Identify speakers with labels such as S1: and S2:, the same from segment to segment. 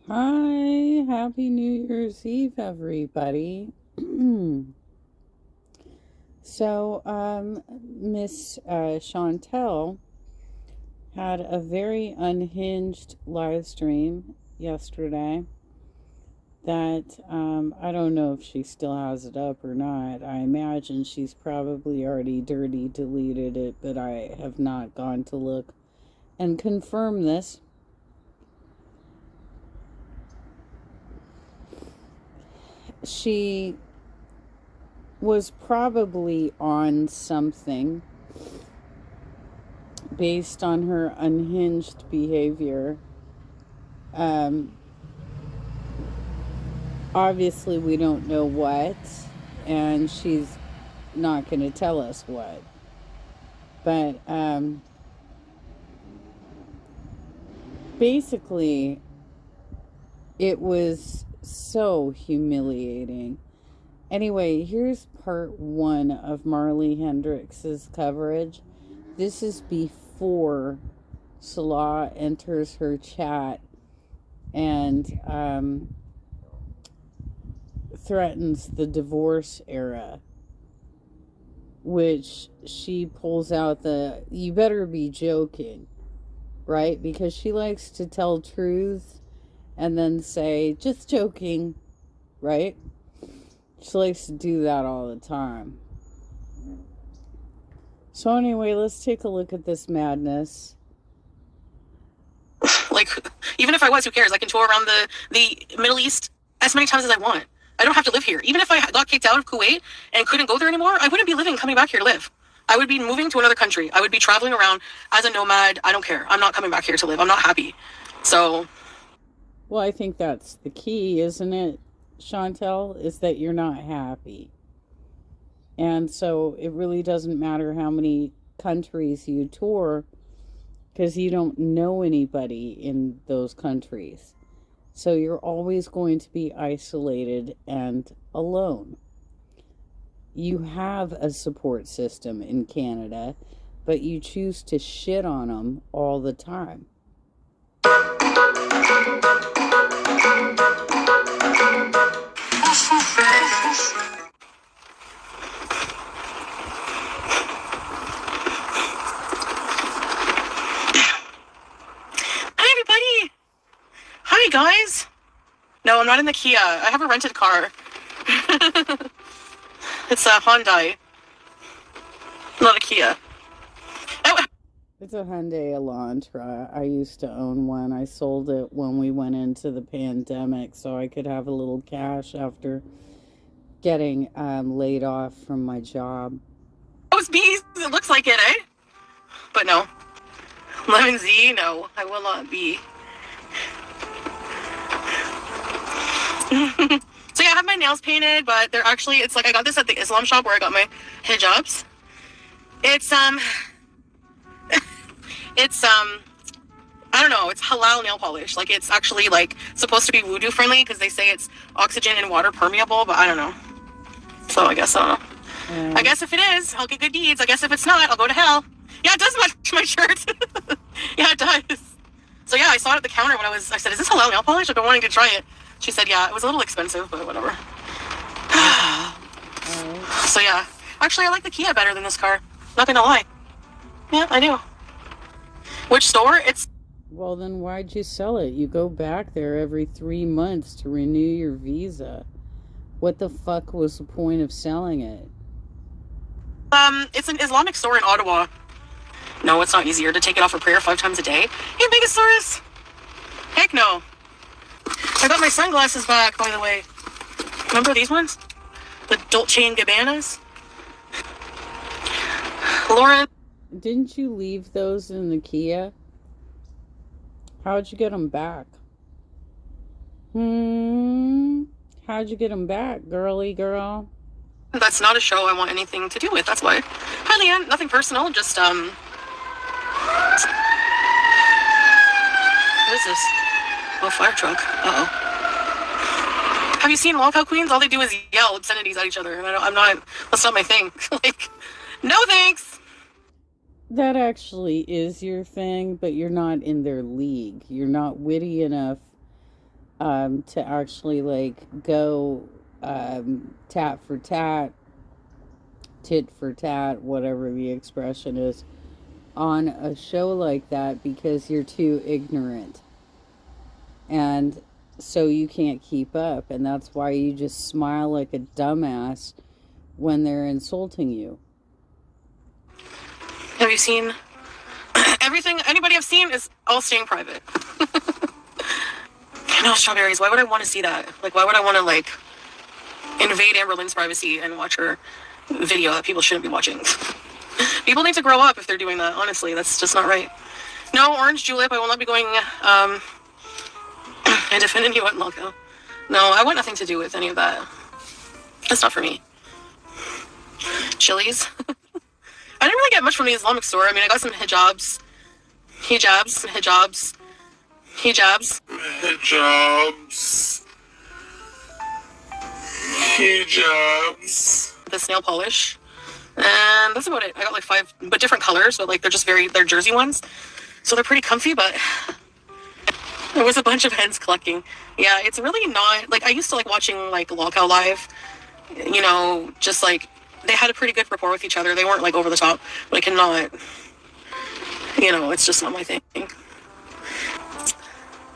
S1: Hi, happy New Year's Eve, everybody. Miss Chantel had a very unhinged live stream yesterday that I don't know if she still has it up or not. I imagine she's probably already dirty deleted it, but I have not gone to look and confirm this. She was probably on something based on her unhinged behavior. Um, Obviously, we don't know what, and she's not going to tell us what. But basically, it was so humiliating. Anyway, here's part one of Marley Hendrix's coverage. This is before Salah enters her chat and threatens the divorce era, which she pulls out the "you better be joking," right? Because she likes to tell truths and then say "just joking," right? She likes to do that all the time. So anyway, let's take a look at this madness.
S2: Like, even if I was, who cares? I can tour around the Middle East as many times as I want. I don't have to live here. Even if I got kicked out of Kuwait and couldn't go there anymore, I wouldn't be coming back here to live. I would be moving to another country. I would be traveling around as a nomad. I don't care. I'm not coming back here to live. I'm not happy. So.
S1: Well, I think that's the key, isn't it, Chantel? Is that you're not happy. And so it really doesn't matter how many countries you tour because you don't know anybody in those countries. So you're always going to be isolated and alone. You have a support system in Canada, but you choose to shit on them all the time.
S2: Hi, everybody. Hi, guys. No, I'm not in the Kia. I have a rented car. It's a Hyundai, not a Kia. Oh.
S1: It's a Hyundai Elantra. I used to own one. I sold it when we went into the pandemic so I could have a little cash after getting laid off from my job.
S2: Those bees, it looks like it, eh? But no. Lemon Z, no, I will not be. So yeah, I have my nails painted, but they're actually, it's like I got this at the Islam shop where I got my hijabs. It's I don't know, it's halal nail polish. Like, it's actually like supposed to be voodoo friendly because they say it's oxygen and water permeable, but I don't know. So I guess I don't know. I guess if it is, I'll get good deeds. I guess if it's not, I'll go to hell. Yeah, it does match my shirt. Yeah, it does. So yeah, I saw it at the counter when I said, is this halal nail polish? I've been wanting to try it. She said, yeah, it was a little expensive, but whatever. So yeah, actually I like the Kia better than this car. Not gonna lie. Yeah, I do. Which store?
S1: Well, then why'd you sell it? You go back there every 3 months to renew your visa. What the fuck was the point of selling it?
S2: It's an Islamic store in Ottawa. No, it's not easier to take it off for prayer 5 times a day. Hey, Megasaurus! Heck no. I got my sunglasses back, by the way. Remember these ones? The Dolce & Gabbanas? Lauren?
S1: Didn't you leave those in the Kia? How'd you get them back? How'd you get them back, girly girl?
S2: That's not a show I want anything to do with, that's why. Hi, Leanne. Nothing personal, just, What is this? Oh, fire truck. Uh-oh. Have you seen Lolcow Queens? All they do is yell obscenities at each other. And that's not my thing. Like, no thanks!
S1: That actually is your thing, but you're not in their league. You're not witty enough to actually like go tat for tat, tit for tat, whatever the expression is, on a show like that because you're too ignorant. And so you can't keep up. And that's why you just smile like a dumbass when they're insulting you.
S2: Have you seen everything? Anybody I've seen is all staying private. No strawberries. Why would I want to see that? Like, why would I want to, like, invade Amber Lynn's privacy and watch her video that people shouldn't be watching? People need to grow up if they're doing that. Honestly, that's just not right. No, orange julep. I will not be going and defending you at Loco. No, I want nothing to do with any of that. That's not for me. Chilies. I didn't really get much from the Islamic store. I mean, I got some hijabs. Hijabs. The nail polish. And that's about it. I got like 5, but different colors, but like they're jersey ones. So they're pretty comfy, but there was a bunch of hens clucking. Yeah, it's really not, like, I used to like watching like Lockout Live, you know, just like, they had a pretty good rapport with each other. They weren't like over the top, but I cannot, you know, it's just not my thing.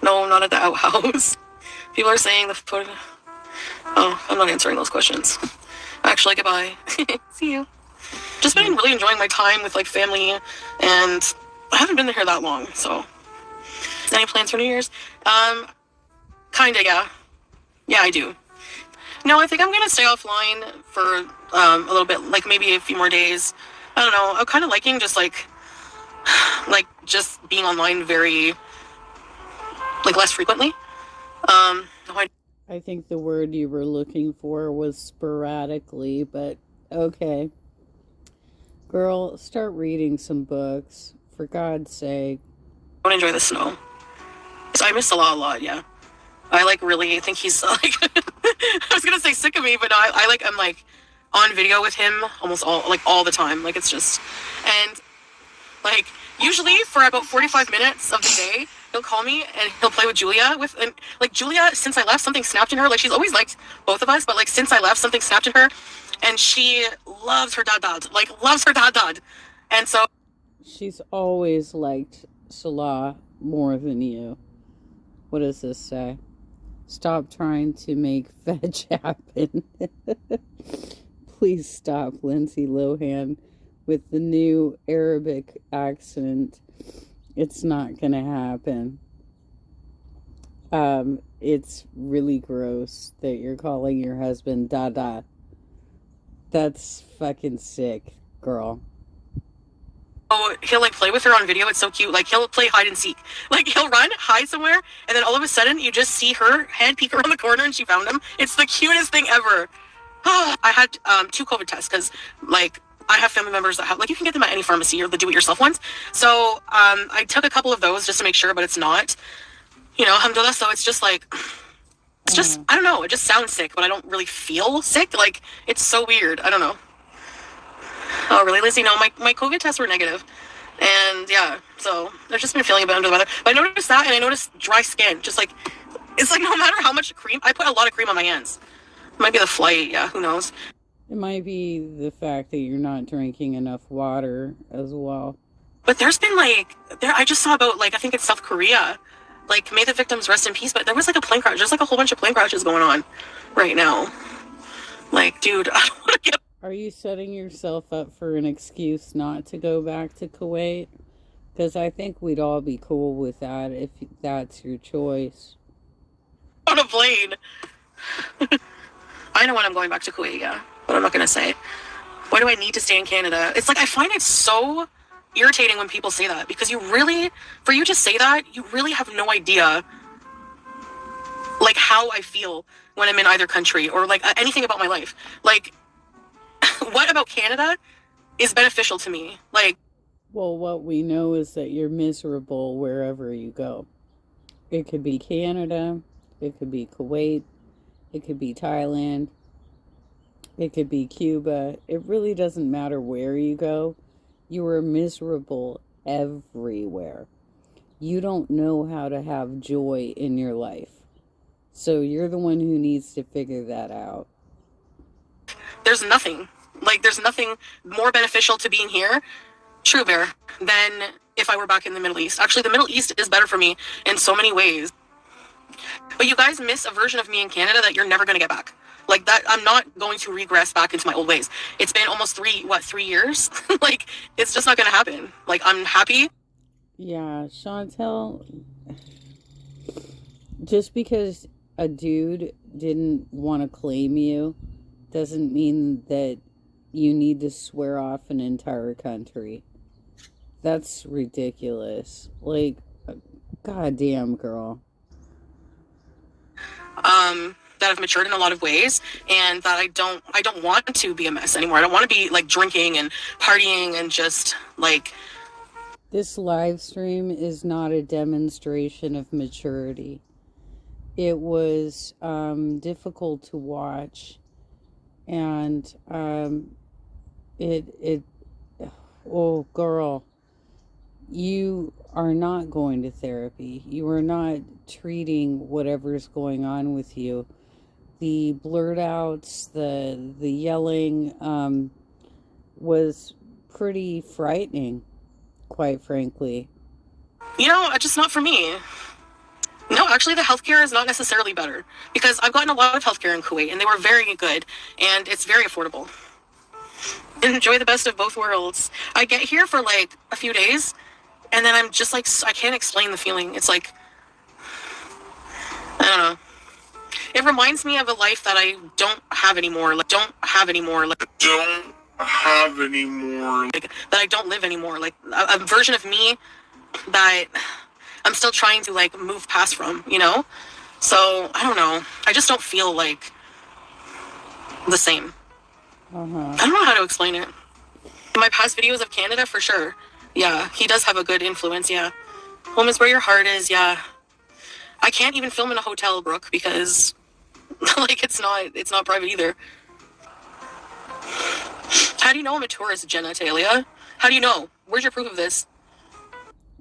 S2: No, not at the outhouse. People are saying the photo. Oh, I'm not answering those questions. Actually, goodbye. See you. Just been really enjoying my time with like family, and I haven't been here that long. So, any plans for New Year's? Kinda, yeah. Yeah, I do. No, I think I'm gonna stay offline for a little bit, like maybe a few more days. I don't know. I'm kind of liking just like just being online very like less frequently.
S1: I think the word you were looking for was sporadically, but okay. Girl, start reading some books, for God's sake.
S2: I don't enjoy the snow. So I miss a lot, yeah. I like really think he's like I was gonna say sick of me, but no, I'm like on video with him almost all the time. Like it's just, and like usually for about 45 minutes of the day, he'll call me and he'll play with Julia and like Julia, since I left, something snapped in her. Like she's always liked both of us, but like since I left, something snapped in her, and she loves her dad. Like loves her dad. And so
S1: she's always liked Salah more than you. What does this say? Stop trying to make fetch happen. Please stop, Lindsay Lohan, with the new Arabic accent. It's not gonna happen. It's really gross that you're calling your husband Dada. That's fucking sick, girl.
S2: Oh, he'll like play with her on video. It's so cute. Like he'll play hide and seek. Like he'll run, hide somewhere, and then all of a sudden you just see her head peek around the corner and she found him. It's the cutest thing ever. I had 2 COVID tests because like I have family members that have, like, you can get them at any pharmacy or the do-it-yourself ones. So I took a couple of those just to make sure, but it's not, you know, alhamdulillah. So it's just like, it's just, I don't know. It just sounds sick, but I don't really feel sick. Like, it's so weird. I don't know. Oh, really, Lizzie? No, my COVID tests were negative. And yeah, so I've just been feeling a bit under the weather. But I noticed that, and I noticed dry skin. Just like, it's like no matter how much cream, I put a lot of cream on my hands. It might be the flight, yeah, who knows?
S1: It might be the fact that you're not drinking enough water as well.
S2: But there's been like, I just saw about like, I think it's South Korea. Like, may the victims rest in peace, but there was like a plane crash. There's like a whole bunch of plane crashes going on right now. Like, dude, I don't want to get...
S1: Are you setting yourself up for an excuse not to go back to Kuwait? Because I think we'd all be cool with that if that's your choice.
S2: On a plane. I know when I'm going back to Kuwait, yeah. But I'm not going to say. Why do I need to stay in Canada? It's like, I find it so irritating when people say that. Because you really, for you to say that, you really have no idea, like, how I feel when I'm in either country. Or, like, anything about my life. Like, what about Canada is beneficial to me? Like,
S1: well, what we know is that you're miserable wherever you go. It could be Canada, it could be Kuwait, it could be Thailand, it could be Cuba. It really doesn't matter where you go. You are miserable everywhere. You don't know how to have joy in your life. So you're the one who needs to figure that out.
S2: There's nothing. Like, there's nothing more beneficial to being here, True Bear, than if I were back in the Middle East. Actually, the Middle East is better for me in so many ways. But you guys miss a version of me in Canada that you're never going to get back. Like that, I'm not going to regress back into my old ways. It's been almost 3 years? Like, it's just not going to happen. Like, I'm happy.
S1: Yeah, Chantel, just because a dude didn't want to claim you doesn't mean that you need to swear off an entire country. That's ridiculous. Like, goddamn, girl.
S2: That I've matured in a lot of ways, and that I don't want to be a mess anymore. I don't want to be like drinking and partying and just like.
S1: This live stream is not a demonstration of maturity. It was difficult to watch, and oh girl, you are not going to therapy. You are not treating whatever's going on with you. The blurt outs, the yelling was pretty frightening, quite frankly.
S2: You know, just not for me. No, actually, the healthcare is not necessarily better, because I've gotten a lot of healthcare in Kuwait, and they were very good, and it's very affordable. Enjoy the best of both worlds. I get here for like a few days, and then I'm just like, I can't explain the feeling. It's like, I don't know. It reminds me of a life that I don't have anymore. Like, that I don't live anymore. Like, a version of me that I'm still trying to like move past from, you know? So, I don't know. I just don't feel like the same. I don't know how to explain it. In my past videos of Canada, for sure. Yeah, he does have a good influence, yeah. Home is where your heart is, yeah. I can't even film in a hotel, Brooke, because like it's not private either. How do you know I'm a tourist, Jenna Talia? How do you know? Where's your proof of this?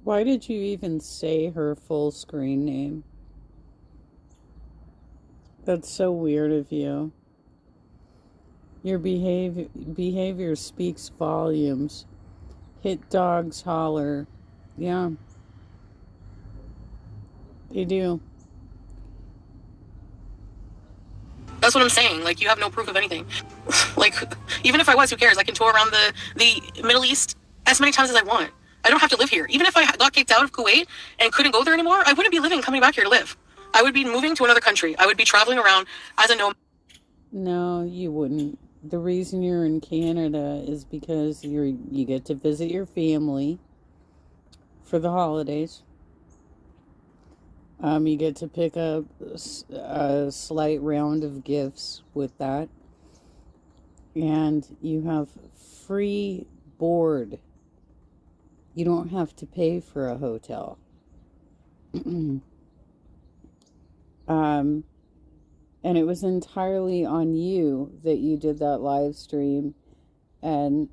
S1: Why did you even say her full screen name? That's so weird of you. Your behavior speaks volumes. Hit dogs holler. Yeah. They do.
S2: That's what I'm saying. Like, you have no proof of anything. Like, even if I was, who cares? I can tour around the Middle East as many times as I want. I don't have to live here. Even if I got kicked out of Kuwait and couldn't go there anymore, I wouldn't be coming back here to live. I would be moving to another country. I would be traveling around as a nomad.
S1: No, you wouldn't. The reason you're in Canada is because you get to visit your family for the holidays. You get to pick up a slight round of gifts with that. And you have free board. You don't have to pay for a hotel. And it was entirely on you that you did that live stream and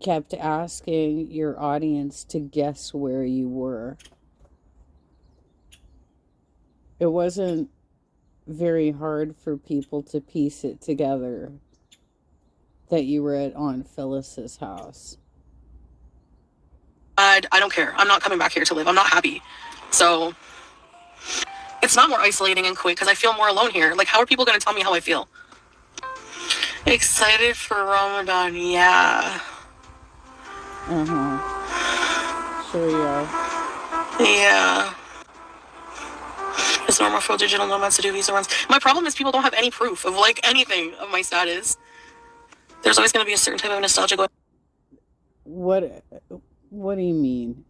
S1: kept asking your audience to guess where you were. It wasn't very hard for people to piece it together that you were at Aunt Phyllis's house.
S2: I don't care. I'm not coming back here to live. I'm not happy. So it's not more isolating and quick because I feel more alone here. Like, how are people going to tell me how I feel? Excited for Ramadan, yeah.
S1: Sure you are.
S2: Yeah. It's normal for digital nomads to do visa runs. My problem is people don't have any proof of, like, anything of my status. There's always going to be a certain type of nostalgia going.
S1: What do you mean?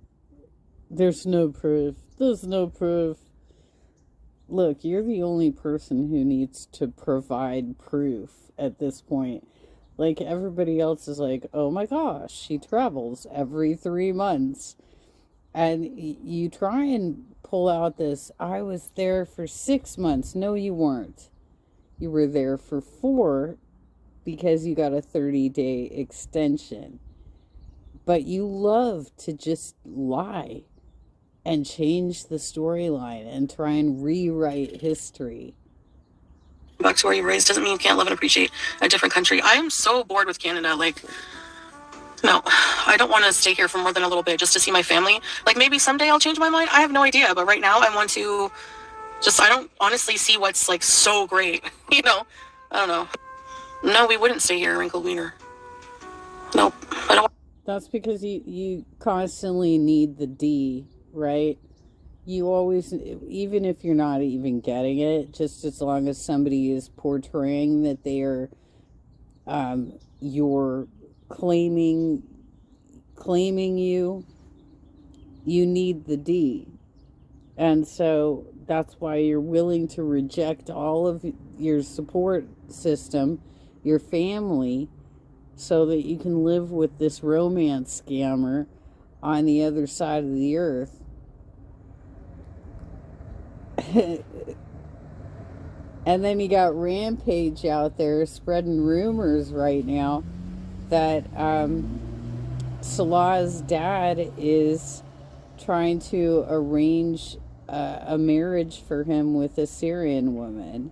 S1: There's no proof. There's no proof. Look, you're the only person who needs to provide proof at this point. Like, everybody else is like, oh my gosh, she travels every 3 months. And you try and pull out this, I was there for 6 months. No, you weren't. You were there for 4 because you got a 30-day extension. But you love to just lie and change the storyline and try and rewrite history.
S2: Back to where you were raised doesn't mean you can't love and appreciate a different country. I am so bored with Canada. Like, no, I don't want to stay here for more than a little bit just to see my family. Like, maybe someday I'll change my mind. I have no idea. But right now I want to just, I don't honestly see what's like so great. You know, I don't know. No, we wouldn't stay here, Wrinkle Wiener. Nope, I don't.
S1: That's because you constantly need the D, right? You always, even if you're not even getting it, just as long as somebody is portraying that they are, you're claiming you, you need the D. And so that's why you're willing to reject all of your support system, your family, so that you can live with this romance scammer on the other side of the earth. And then you got Rampage out there spreading rumors right now that Salah's dad is trying to arrange a marriage for him with a Syrian woman.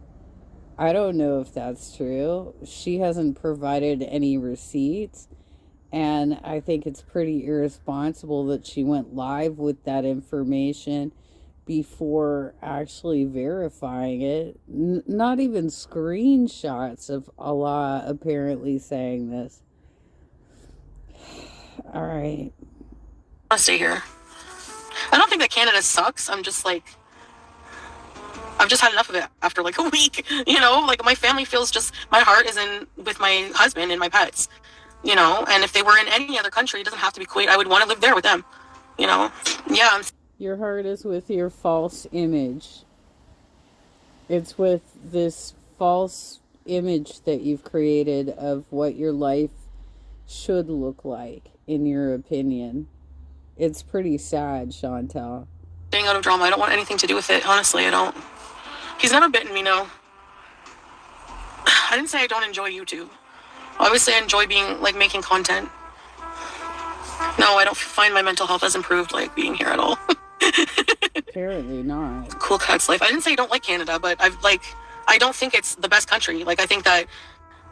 S1: I don't know if that's true. She hasn't provided any receipts, and I think it's pretty irresponsible that she went live with that information before actually verifying it. Not even screenshots of Allah apparently saying this. All right.
S2: I'll stay here. I don't think that Canada sucks. I'm just like, I've just had enough of it after like a week, you know, like my family feels just, my heart is in with my husband and my pets, you know, and if they were in any other country, it doesn't have to be Kuwait, I would want to live there with them, you know. Yeah.
S1: Your heart is with your false image. It's with this false image that you've created of what your life should look like, in your opinion. It's pretty sad, Chantel.
S2: Staying out of drama, I don't want anything to do with it, honestly, I don't. He's never bitten me, no. I didn't say I don't enjoy YouTube. Obviously, I enjoy being, like, making content. No, I don't find my mental health has improved, like, being here at all.
S1: Apparently not.
S2: Cool cat's life. I didn't say I don't like Canada, but I don't think it's the best country. Like, I think that,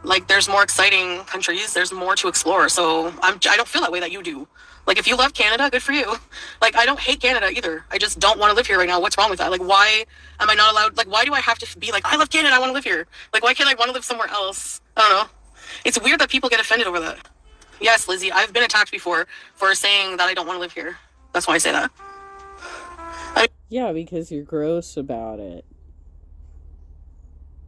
S2: like, there's more exciting countries. There's more to explore. So I don't feel that way that you do. Like, if you love Canada, good for you. Like, I don't hate Canada either. I just don't want to live here right now. What's wrong with that? Like, why am I not allowed? Like, why do I have to be like, I love Canada, I want to live here? Like, why can't I want to live somewhere else? I don't know. It's weird that people get offended over that. Yes, Lizzie, I've been attacked before for saying that I don't want to live here. That's why I say that.
S1: Yeah, because you're gross about it.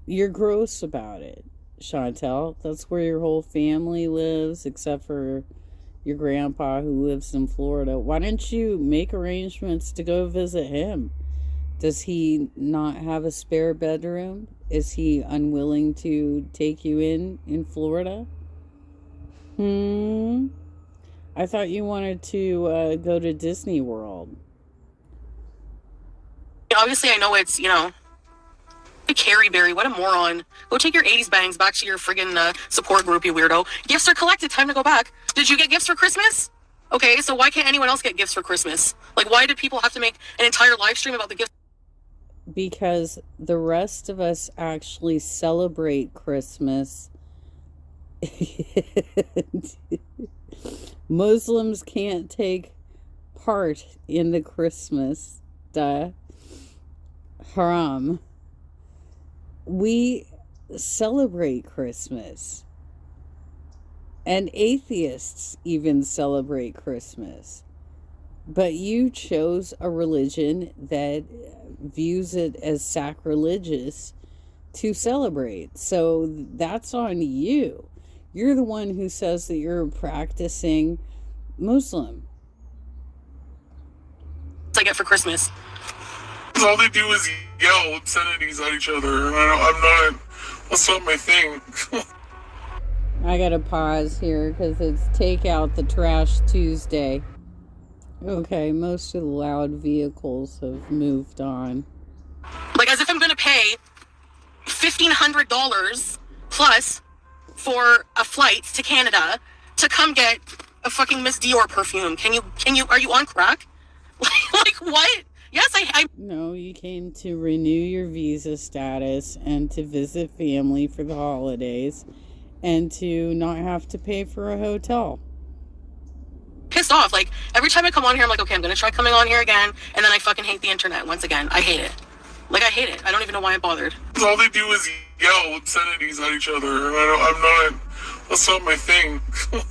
S1: You're gross about it, Chantel. That's where your whole family lives, except for your grandpa who lives in Florida. Why don't you make arrangements to go visit him? Does he not have a spare bedroom? Is he unwilling to take you in Florida? I thought you wanted to go to Disney World.
S2: Obviously, I know it's, you know, Carrie Berry, what a moron. Go take your 80s bangs back to your friggin' support group, you weirdo. Gifts are collected, time to go back. Did you get gifts for Christmas? Okay, so why can't anyone else get gifts for Christmas? Like, why did people have to make an entire live stream about the gifts?
S1: Because the rest of us actually celebrate Christmas. Muslims can't take part in the Christmas haram. We celebrate Christmas. And atheists even celebrate Christmas. But you chose a religion that views it as sacrilegious to celebrate. So that's on you. You're the one who says that you're a practicing Muslim.
S2: I get for Christmas.
S3: All they do is yell obscenities at each other, and that's not my thing.
S1: I gotta pause here because it's Take Out the Trash Tuesday. Okay, most of the loud vehicles have moved on.
S2: Like, as if I'm gonna pay $1,500 plus for a flight to Canada to come get a fucking Miss Dior perfume. Are you on crack? Like what? Yes, I.
S1: No, you came to renew your visa status and to visit family for the holidays and to not have to pay for a hotel.
S2: Pissed off. Like, every time I come on here, I'm like, okay, I'm going to try coming on here again. And then I fucking hate the internet once again. I hate it. Like, I hate it. I don't even know why I bothered.
S3: All they do is yell obscenities at each other. I'm not, that's not my thing.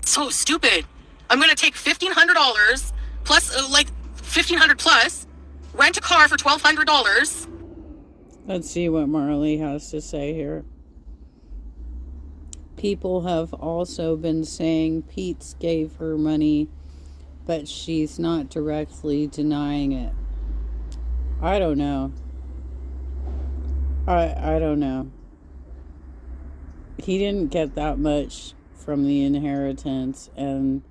S2: So stupid. I'm going to take $1,500 plus, like, $1,500 plus, rent a car for $1,200.
S1: Let's see what Marley has to say here. People have also been saying Pete's gave her money, but she's not directly denying it. I don't know. I don't know. He didn't get that much from the inheritance, and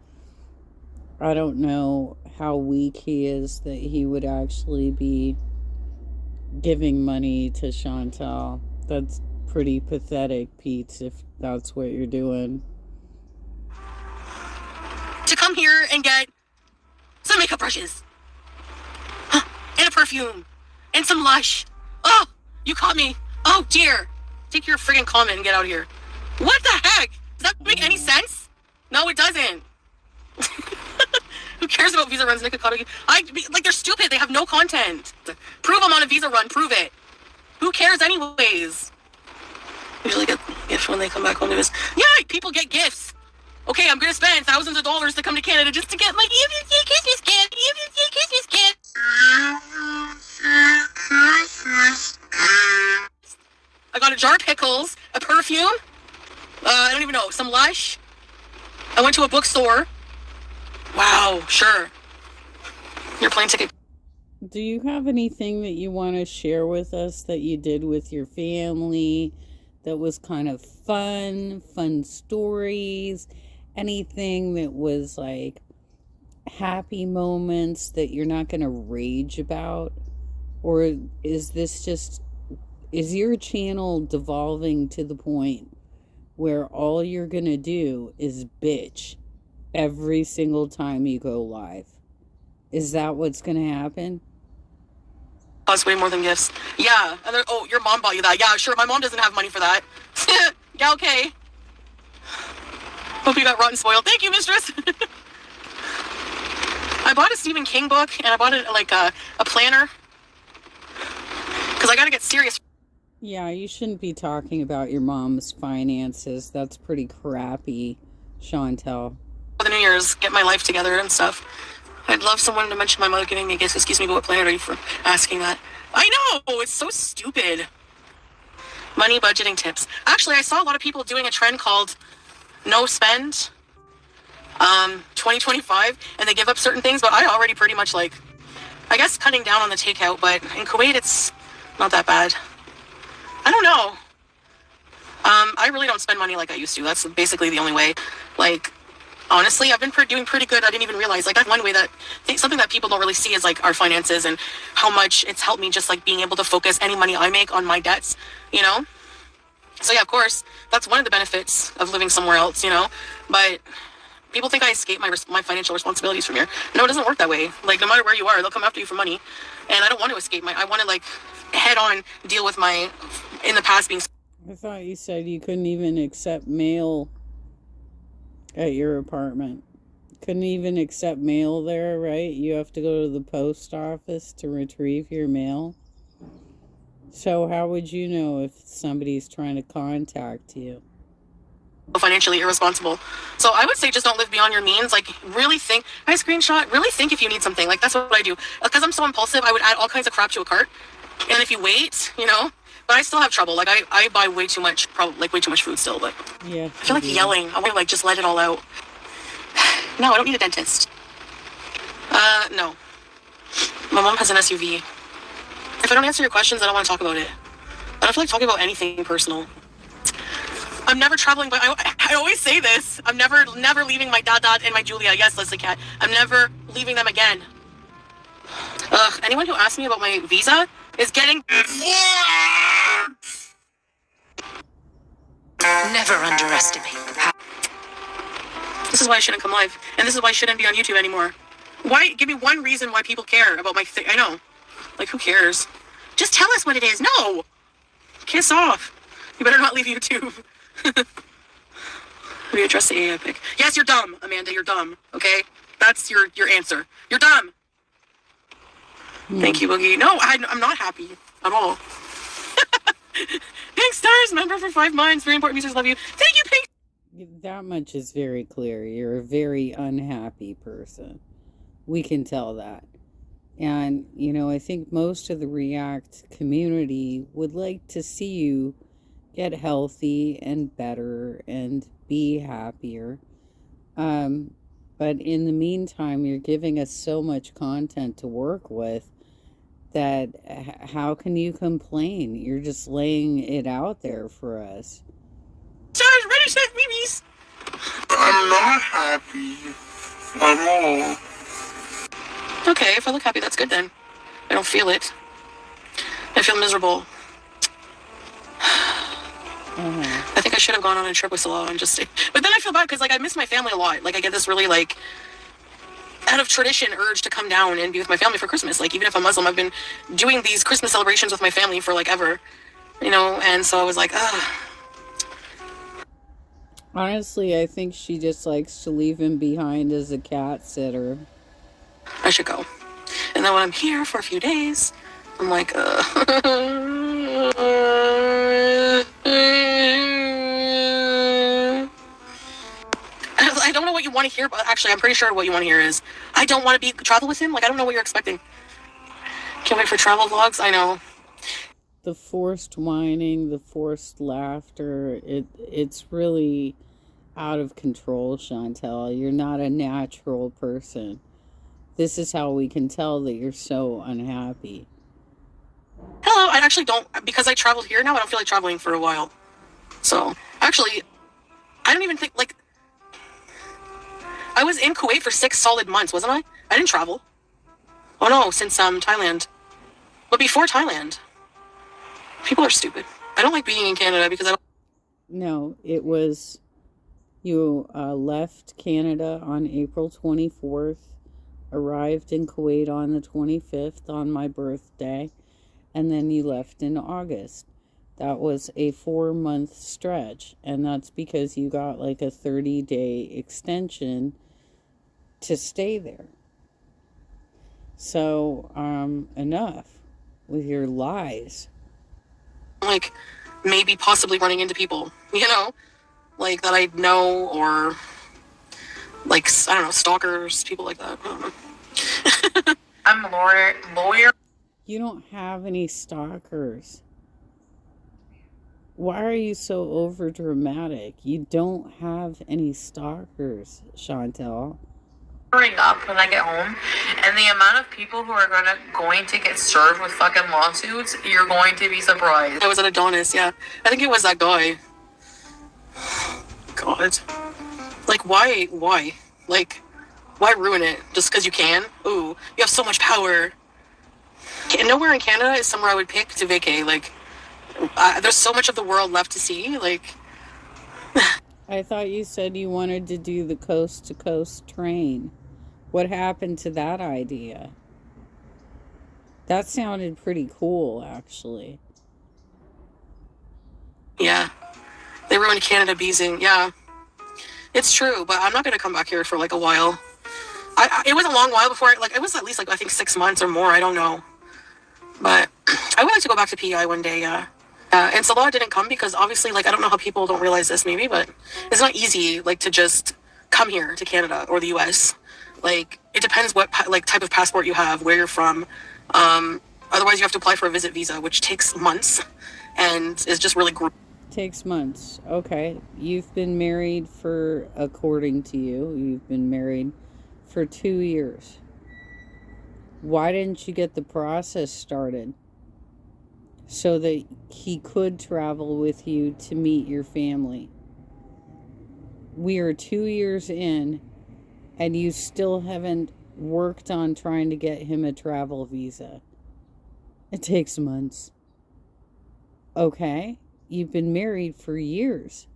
S1: I don't know how weak he is that he would actually be giving money to Chantal. That's pretty pathetic, Pete, if that's what you're doing.
S2: To come here and get some makeup brushes. And a perfume. And some Lush. Oh, you caught me. Oh, dear. Take your friggin' comment and get out of here. What the heck? Does that make any sense? No, it doesn't. Who cares about visa runs? Like, they're stupid. They have no content. Prove I'm on a visa run. Prove it. Who cares anyways? Usually get gifts when they come back home to us. Yeah, people get gifts. Okay, I'm going to spend thousands of dollars to come to Canada just to get my Christmas gift. Christmas gift. I got a jar of pickles, a perfume, I don't even know, some Lush. I went to a bookstore. Wow, sure. Your plane ticket.
S1: Do you have anything that you want to share with us that you did with your family that was kind of fun stories? Anything that was like happy moments that you're not going to rage about? Or is your channel devolving to the point where all you're going to do is bitch every single time you go live? Is that what's going to happen?
S2: Costs way more than gifts. Yeah. And oh, your mom bought you that. Yeah, sure. My mom doesn't have money for that. Yeah, okay. Hope you got rotten spoiled. Thank you, mistress. I bought a Stephen King book, and I bought it like a planner. Because I got to get serious.
S1: Yeah, you shouldn't be talking about your mom's finances. That's pretty crappy, Chantal.
S2: For the New Year's, get my life together and stuff. I'd love someone to mention my mother giving me gifts. Excuse me, but what planet are you for asking that? I know! It's so stupid. Money budgeting tips. Actually, I saw a lot of people doing a trend called no spend 2025, and they give up certain things, but I already pretty much like, I guess cutting down on the takeout, but in Kuwait it's not that bad. I don't know. I really don't spend money like I used to. That's basically the only way. Like, honestly, I've been doing pretty good. I didn't even realize. Like, that's one way that something that people don't really see is like our finances and how much it's helped me just like being able to focus any money I make on my debts, you know? So yeah, of course, that's one of the benefits of living somewhere else, you know? But people think I escape my financial responsibilities from here. No, it doesn't work that way. Like, no matter where you are, they'll come after you for money. And I don't want to escape I want to like head on deal with my, in the past being.
S1: I thought you said you couldn't even accept mail at your apartment. Couldn't even accept mail there, right? You have to go to the post office to retrieve your mail. So how would you know if somebody's trying to contact you?
S2: Financially irresponsible. So I would say just don't live beyond your means. Like, really think. I screenshot. Really think if you need something. Like, that's what I do. Because I'm so impulsive, I would add all kinds of crap to a cart. And if you wait, you know, but I still have trouble. Like, I buy way too much, way too much food still. But
S1: yeah,
S2: I feel like yelling. I want to like just let it all out. No, I don't need a dentist. No. My mom has an SUV. If I don't answer your questions, I don't want to talk about it. I don't feel like talking about anything personal. I'm never traveling, but I always say this. I'm never leaving my Dot and my Julia. Yes, Leslie Cat. I'm never leaving them again. Anyone who asks me about my visa is getting...
S4: Never underestimate.
S2: This is why I shouldn't come live. And this is why I shouldn't be on YouTube anymore. Why? Give me one reason why people care about my thing. I know. Like, who cares? Just tell us what it is. No! Kiss off. You better not leave YouTube. We address the AI pic. Yes, you're dumb, Amanda. You're dumb. Okay? That's your answer. You're dumb. Thank you, Boogie. No, I'm not happy at all. Pink stars, member for 5 months. Very important users love you. Thank you, Pink.
S1: That much is very clear. You're a very unhappy person. We can tell that. And, you know, I think most of the React community would like to see you get healthy and better and be happier. But in the meantime, you're giving us so much content to work with that how can you complain? You're just laying it out there for us.
S2: Stars, ready, set, babies.
S3: I'm not happy at all.
S2: Okay, if I look happy, that's good then. I don't feel it. I feel miserable. I think I should have gone on a trip with Salah and just stayed. But then I feel bad because, like, I miss my family a lot. Like, I get this really, like, out of tradition urge to come down and be with my family for Christmas. Like, even if I'm Muslim, I've been doing these Christmas celebrations with my family for, like, ever. You know? And so I was like, ugh.
S1: Honestly, I think she just likes to leave him behind as a cat sitter.
S2: I should go. And then when I'm here for a few days, I'm like, I don't know what you want to hear, but actually, I'm pretty sure what you want to hear is, I don't want to travel with him. Like, I don't know what you're expecting. Can't wait for travel vlogs. I know.
S1: The forced whining, the forced laughter, it's really out of control, Chantel. You're not a natural person. This is how we can tell that you're so unhappy.
S2: Hello, I actually don't, because I traveled here now, I don't feel like traveling for a while. So, actually, I don't even think, like, I was in Kuwait for 6 solid months, wasn't I? I didn't travel. Oh no, since Thailand. But before Thailand. People are stupid. I don't like being in Canada because I don't...
S1: No, it was... You left Canada on April 24th, arrived in Kuwait on the 25th on my birthday, and then you left in August. That was a 4-month stretch, and that's because you got like a 30-day extension to stay there. So, enough with your lies.
S2: Like, maybe possibly running into people, you know? Like, that I know, or, like, I don't know, stalkers, people like that. I don't know. I'm a lawyer.
S1: You don't have any stalkers. Why are you so over dramatic? You don't have any stalkers, Chantel.
S4: Up when I get home, and the amount of people who are going to get served with fucking lawsuits, you're going to be surprised.
S2: I was at Adonis, yeah. I think it was that guy. God. Like, why? Like, why ruin it? Just because you can? Ooh, you have so much power. Nowhere in Canada is somewhere I would pick to vacay. Like, there's so much of the world left to see. Like,
S1: I thought you said you wanted to do the coast-to-coast train. What happened to that idea? That sounded pretty cool, actually.
S2: Yeah. They ruined Canada beezing. Yeah. It's true, but I'm not going to come back here for, like, a while. It was a long while before, like, it was at least, like, I think 6 months or more. I don't know. But I would like to go back to PEI one day, yeah. And Salah didn't come because, obviously, like, I don't know how people don't realize this, maybe, but it's not easy, like, to just come here to Canada or the U.S., Like, it depends what, like, type of passport you have, where you're from. Otherwise, you have to apply for a visit visa, which takes months and is just really
S1: Takes months. Okay. You've been married for, according to you, you've been married for 2 years. Why didn't you get the process started so that he could travel with you to meet your family? We are 2 years in, and you still haven't worked on trying to get him a travel visa. It takes months. Okay, you've been married for years.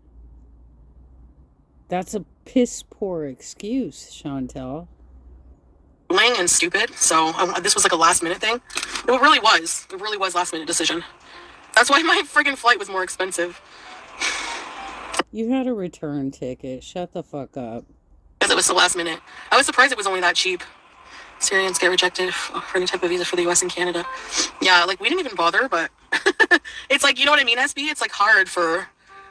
S1: That's a piss poor excuse, Chantel.
S2: and stupid. So this was like a last minute thing. It really was. It really was last minute decision. That's why my friggin' flight was more expensive.
S1: You had a return ticket. Shut the fuck up.
S2: Because it was the last minute. I was surprised it was only that cheap. Syrians get rejected for any type of visa for the US and Canada. Yeah, like we didn't even bother, but it's like, you know what I mean, SB? It's like hard for,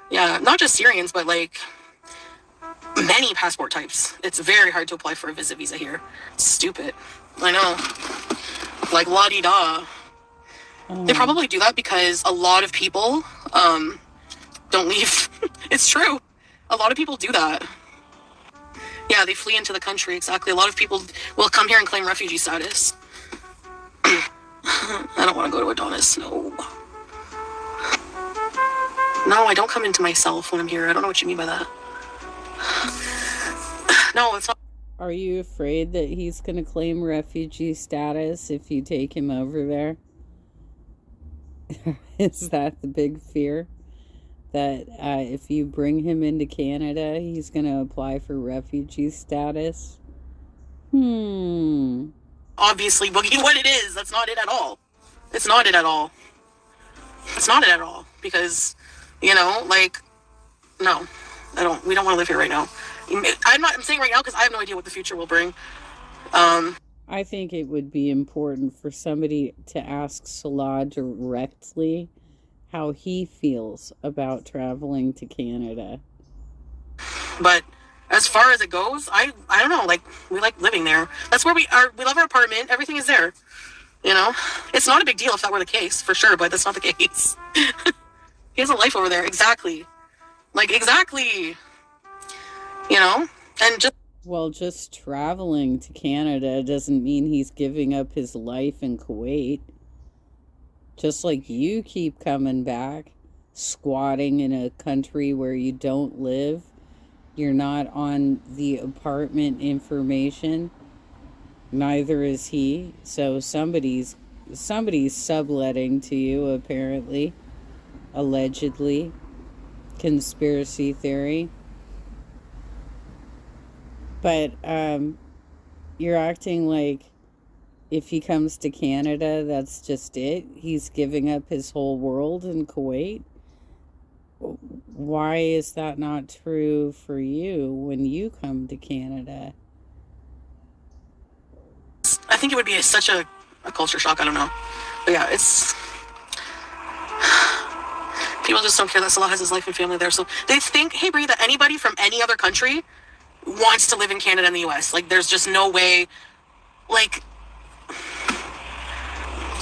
S2: yeah, not just Syrians, but like many passport types. It's very hard to apply for a visa here. It's stupid. I know. Like la-di-da. They probably do that because a lot of people don't leave. It's true. A lot of people do that. Yeah, they flee into the country, exactly. A lot of people will come here and claim refugee status. I don't want to go to Adonis, no. No, I don't come into myself when I'm here. I don't know what you mean by that. No, it's not.
S1: Are you afraid that he's going to claim refugee status if you take him over there? Is that the big fear? That if you bring him into Canada, he's going to apply for refugee status?
S2: Obviously, Boogie, what it is. That's not it at all. It's not it at all. It's not it at all. Because, you know, like, no. We don't want to live here right now. I'm saying right now because I have no idea what the future will bring.
S1: I think it would be important for somebody to ask Salah directly how he feels about traveling to Canada.
S2: But as far as it goes, I don't know, like, we like living there. That's where we are. We love our apartment. Everything is there. You know? It's not a big deal if that were the case, for sure, but that's not the case. He has a life over there. Exactly. Like, exactly. You know? And just...
S1: Well, just traveling to Canada doesn't mean he's giving up his life in Kuwait. Just like you keep coming back, squatting in a country where you don't live. You're not on the apartment information. Neither is he. So somebody's subletting to you, apparently. Allegedly. Conspiracy theory. But you're acting like if he comes to Canada, that's just it. He's giving up his whole world in Kuwait. Why is that not true for you when you come to Canada?
S2: I think it would be such a culture shock. I don't know. But yeah, it's... People just don't care that Salah has his life and family there. So they think, hey, Brie, that anybody from any other country wants to live in Canada and the US. Like, there's just no way... Like...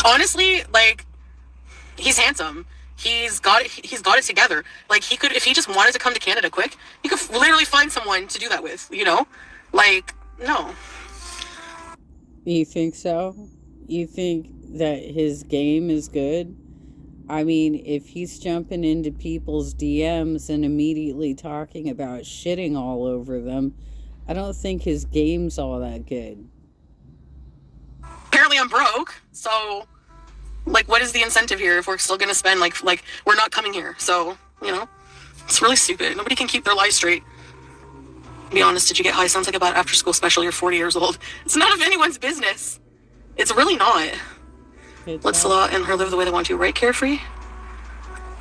S2: Honestly, like, he's handsome. He's got it together. Like, he could, if he just wanted to come to Canada quick, he could literally find someone to do that with, you know? Like, no.
S1: You think so? You think that his game is good? I mean, if he's jumping into people's DMs and immediately talking about shitting all over them, I don't think his game's all that good.
S2: Apparently I'm broke, so... Like, what is the incentive here if we're still going to spend, like, we're not coming here. So, you know, it's really stupid. Nobody can keep their lives straight. To be honest, did you get high? Sounds like a bad after-school special. You're 40 years old. It's none of anyone's business. It's really not. Let Salah and her live the way they want to, right, Carefree?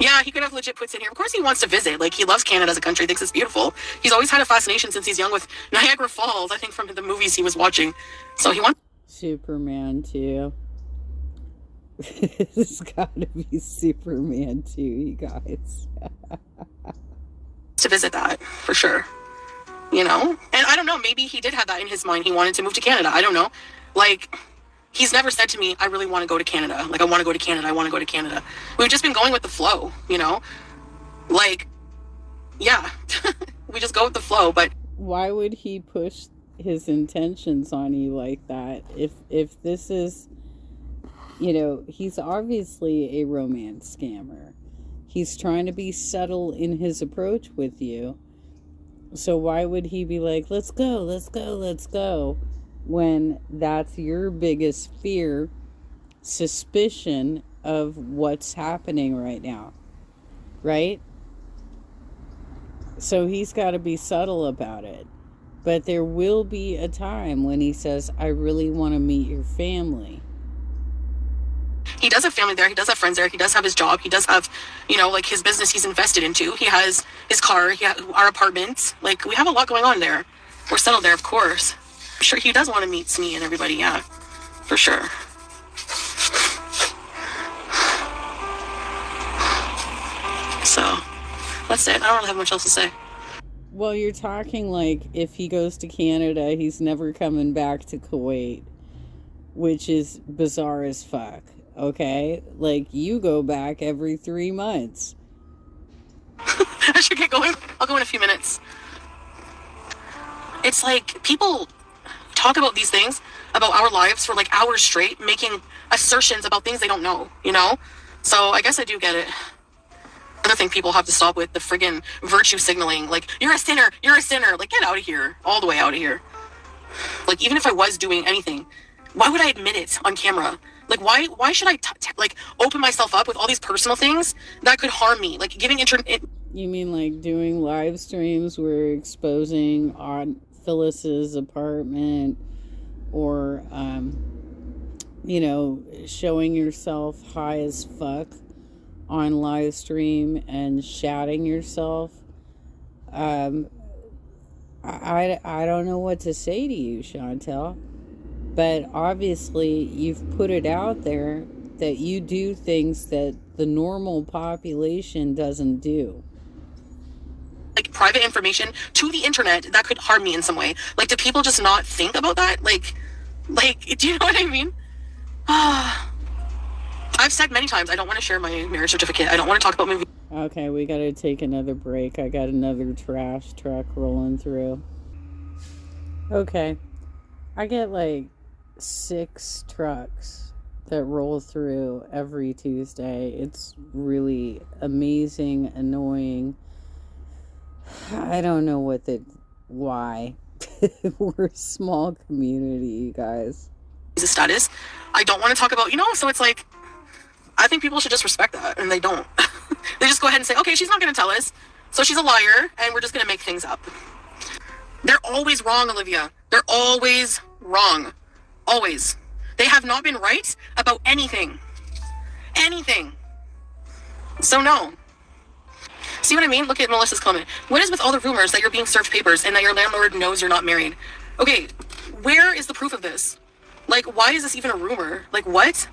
S2: Yeah, he could have legit puts in here. Of course he wants to visit. Like, he loves Canada as a country, thinks it's beautiful. He's always had a fascination since he's young with Niagara Falls, I think from the movies he was watching. So he wants...
S1: Superman, too. It's gotta be Superman too, you guys.
S2: to visit that, for sure. You know? And I don't know, maybe he did have that in his mind. He wanted to move to Canada. I don't know. Like, he's never said to me, I really want to go to Canada. Like, I want to go to Canada. I want to go to Canada. We've just been going with the flow, you know? Like, yeah. We just go with the flow, but...
S1: Why would he push his intentions on you like that? If this is... You know, he's obviously a romance scammer. He's trying to be subtle in his approach with you. So why would he be like, let's go, let's go, let's go, when that's your biggest fear, suspicion of what's happening right now, right? So he's got to be subtle about it. But there will be a time when he says, I really want to meet your family.
S2: He does have family there. He does have friends there. He does have his job. He does have, you know, like his business he's invested into. He has his car. He has our apartment. Like, we have a lot going on there. We're settled there, of course. I'm sure he does want to meet me and everybody. Yeah, for sure. So, that's it. I don't really have much else to say.
S1: Well, you're talking like if he goes to Canada, he's never coming back to Kuwait, which is bizarre as fuck, okay? Like, you go back every 3 months.
S2: I should get going. I'll go in a few minutes. It's like people talk about these things, about our lives for like hours straight, making assertions about things they don't know, you know? So I guess I do get it. Another thing people have to stop with, the friggin' virtue signaling. Like, you're a sinner, you're a sinner. Like, get out of here. All the way out of here. Like, even if I was doing anything, why would I admit it on camera? Like, why should I like open myself up with all these personal things that could harm me? Like, giving
S1: You mean like doing live streams where exposing on Phyllis's apartment, or you know, showing yourself high as fuck on live stream and shouting yourself? I don't know what to say to you, Chantel, but obviously you've put it out there that you do things that the normal population doesn't do.
S2: like private information to the internet that could harm me in some way. Like, do people just not think about that? Like, do you know what I mean? I've said many times, I don't want to share my marriage certificate. I don't want to talk about my...
S1: Okay, we gotta take another break. I got another trash truck rolling through. Okay, I get like 6 trucks that roll through every Tuesday. It's really amazing, annoying. I don't know why. We're a small community, you guys.
S2: status. I don't want to talk about, you know, so it's like, I think people should just respect that, and they don't. They just go ahead and say, okay, she's not going to tell us, so she's a liar, and we're just going to make things up. They're always wrong, Olivia. They're always wrong. Always. They have not been right about anything. Anything. So no. See what I mean? Look at Melissa's comment. What is with all the rumors that you're being served papers and that your landlord knows you're not married? Okay, where is the proof of this? Like, why is this even a rumor? Like, what?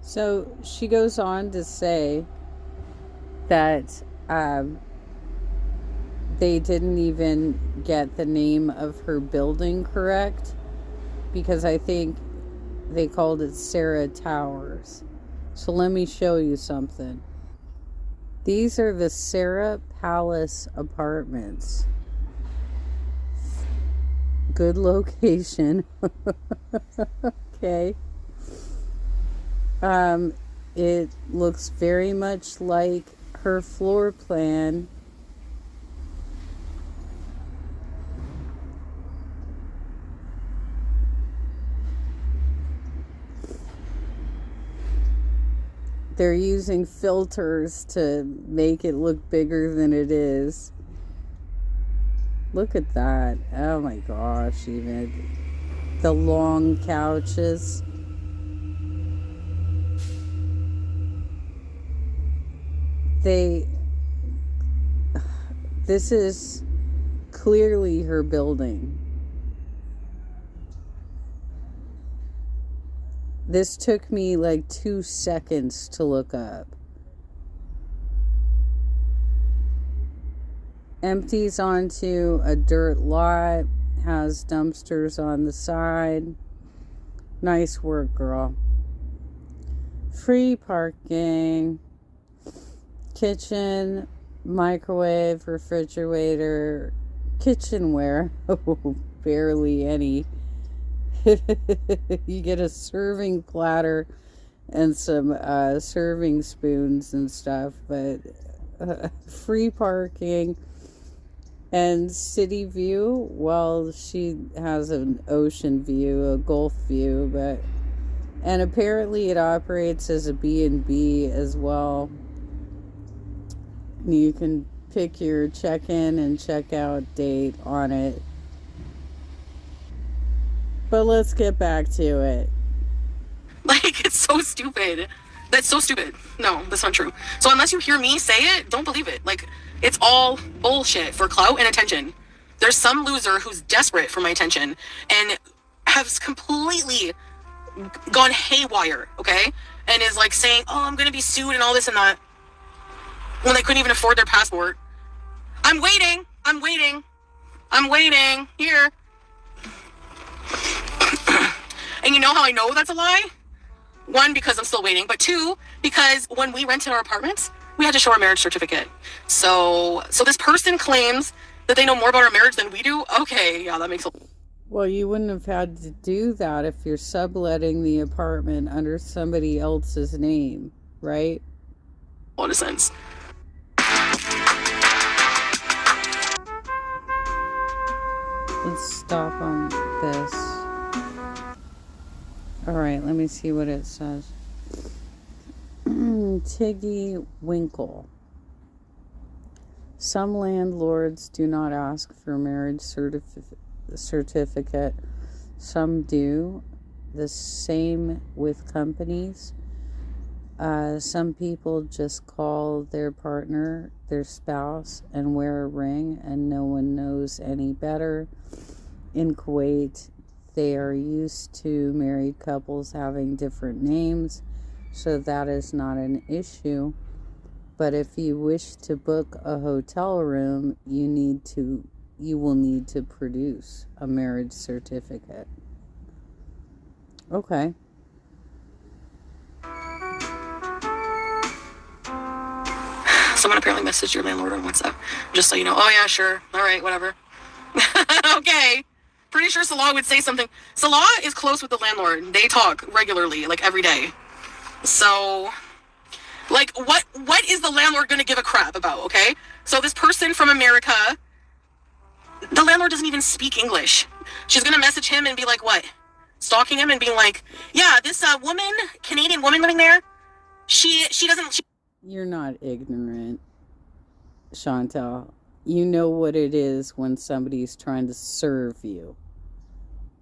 S1: So she goes on to say that they didn't even get the name of her building correct, because I think they called it Sarah Towers. So let me show you something. These are the Sarah Palace Apartments. Good location. Okay. It looks very much like her floor plan. They're using filters to make it look bigger than it is. Look at that. Oh my gosh, even the long couches. This is clearly her building. This took me like 2 seconds to look up. Empties onto a dirt lot, has dumpsters on the side. Nice work, girl. Free parking. Kitchen, microwave, refrigerator, kitchenware. Oh, barely any. You get a serving platter and some serving spoons and stuff, but free parking and city view. Well, she has an ocean view, a Gulf view, and apparently it operates as a B&B as well. You can pick your check-in and check-out date on it. But let's get back to it.
S2: Like, it's so stupid. That's so stupid. No, that's not true. So unless you hear me say it, don't believe it. Like, it's all bullshit for clout and attention. There's some loser who's desperate for my attention and has completely gone haywire, okay? And is like saying, oh, I'm gonna be sued and all this and that, when they couldn't even afford their passport. I'm waiting. Here. And you know how I know that's a lie? One, because I'm still waiting, but two, because when we rented our apartments, we had to show our marriage certificate. So this person claims that they know more about our marriage than we do. Okay, yeah, that makes a...
S1: Well, you wouldn't have had to do that if you're subletting the apartment under somebody else's name, right?
S2: lot of sense.
S1: Let's stop on this. Alright, let me see what it says. Tiggy Winkle. Some landlords do not ask for marriage certificate. Some do. The same with companies. Some people just call their partner their spouse and wear a ring, and no one knows any better. In Kuwait, they are used to married couples having different names, so that is not an issue. But if you wish to book a hotel room, you will need to produce a marriage certificate. Okay.
S2: Someone apparently messaged your landlord on WhatsApp, just so you know. Oh yeah, sure. All right, whatever. Okay. Pretty sure Salah would say something. Salah is close with the landlord. They talk regularly, like every day. So, like, what is the landlord going to give a crap about, okay? So this person from America, the landlord doesn't even speak English. She's going to message him and be like, what? Stalking him and being like, yeah, this Canadian woman living there, she doesn't...
S1: You're not ignorant, Chantal. You know what it is when somebody's trying to serve you.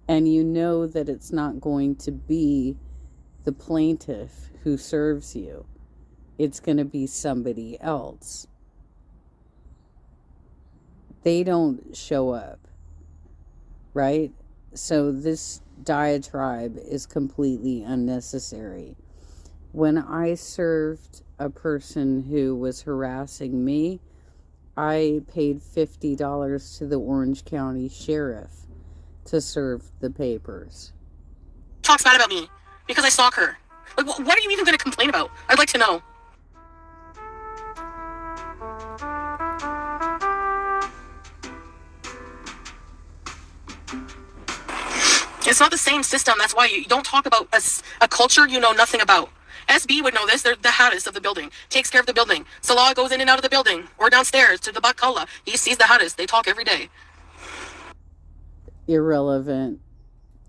S1: And you know that it's not going to be the plaintiff who serves you. It's going to be somebody else. They don't show up, right? So this diatribe is completely unnecessary. When I served a person who was harassing me, I paid $50 to the Orange County Sheriff to serve the papers.
S2: Talks bad about me because I stalk her. Like, what are you even going to complain about? I'd like to know. It's not the same system. That's why you don't talk about a culture you know nothing about. SB would know this. They're the hottest of the building. Takes care of the building. Salah goes in and out of the building. Or downstairs to the Bakalla. He sees the hottest. They talk every day.
S1: Irrelevant.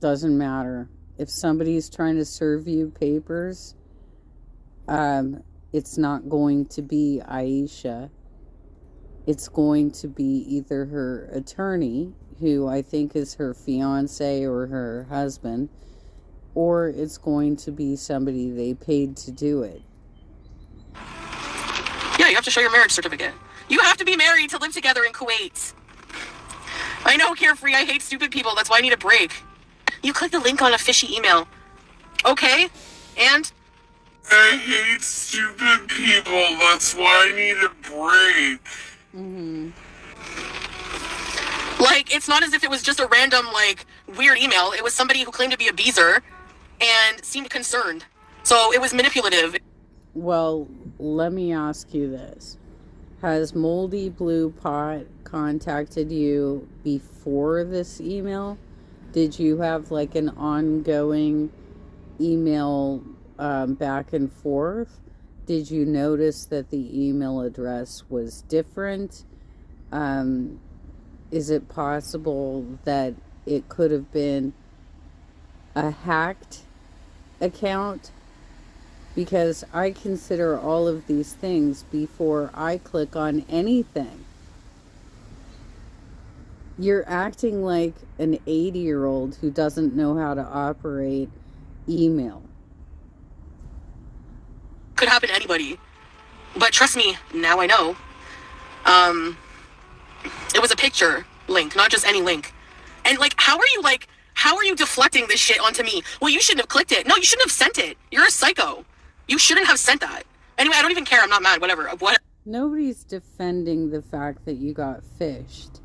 S1: Doesn't matter. If somebody's trying to serve you papers, it's not going to be Aisha. It's going to be either her attorney, who I think is her fiance or her husband, or it's going to be somebody they paid to do it.
S2: Yeah, you have to show your marriage certificate. You have to be married to live together in Kuwait. I know, Carefree, I hate stupid people. That's why I need a break. You click the link on a fishy email. Okay? And?
S3: I hate stupid people. That's why I need a break.
S1: Mm-hmm.
S2: Like, it's not as if it was just a random, like, weird email. It was somebody who claimed to be a beezer and seemed concerned. So it was manipulative.
S1: Well, let me ask you this. Has Moldy Blue Pot contacted you before this email? Did you have like an ongoing email back and forth? Did you notice that the email address was different? Is it possible that it could have been a hacked account? Because I consider all of these things before I click on anything. You're acting like an 80-year-old who doesn't know how to operate email.
S2: Could happen to anybody. But trust me, now I know. It was a picture link, not just any link. And how are you deflecting this shit onto me? Well, you shouldn't have clicked it. No, you shouldn't have sent it. You're a psycho. You shouldn't have sent that. Anyway, I don't even care. I'm not mad. Whatever. What?
S1: Nobody's defending the fact that you got fished,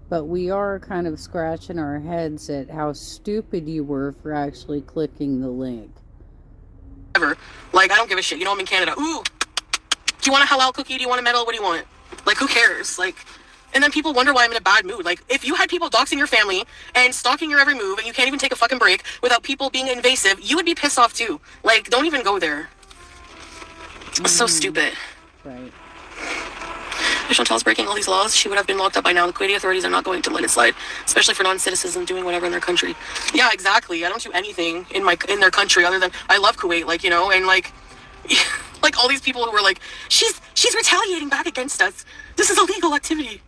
S1: but we are kind of scratching our heads at how stupid you were for actually clicking the link.
S2: Whatever. I don't give a shit. You know, I'm in Canada. Ooh. Do you want a halal cookie? Do you want a medal? What do you want? Who cares? And then people wonder why I'm in a bad mood. If you had people doxing your family and stalking your every move and you can't even take a fucking break without people being invasive, you would be pissed off too. Don't even go there. It's so stupid.
S1: Right.
S2: If Chantal's breaking all these laws, she would have been locked up by now. The Kuwaiti authorities are not going to let it slide, especially for non-citizens doing whatever in their country. Yeah, exactly. I don't do anything in their country other than I love Kuwait, and all these people who were she's retaliating back against us. This is illegal activity.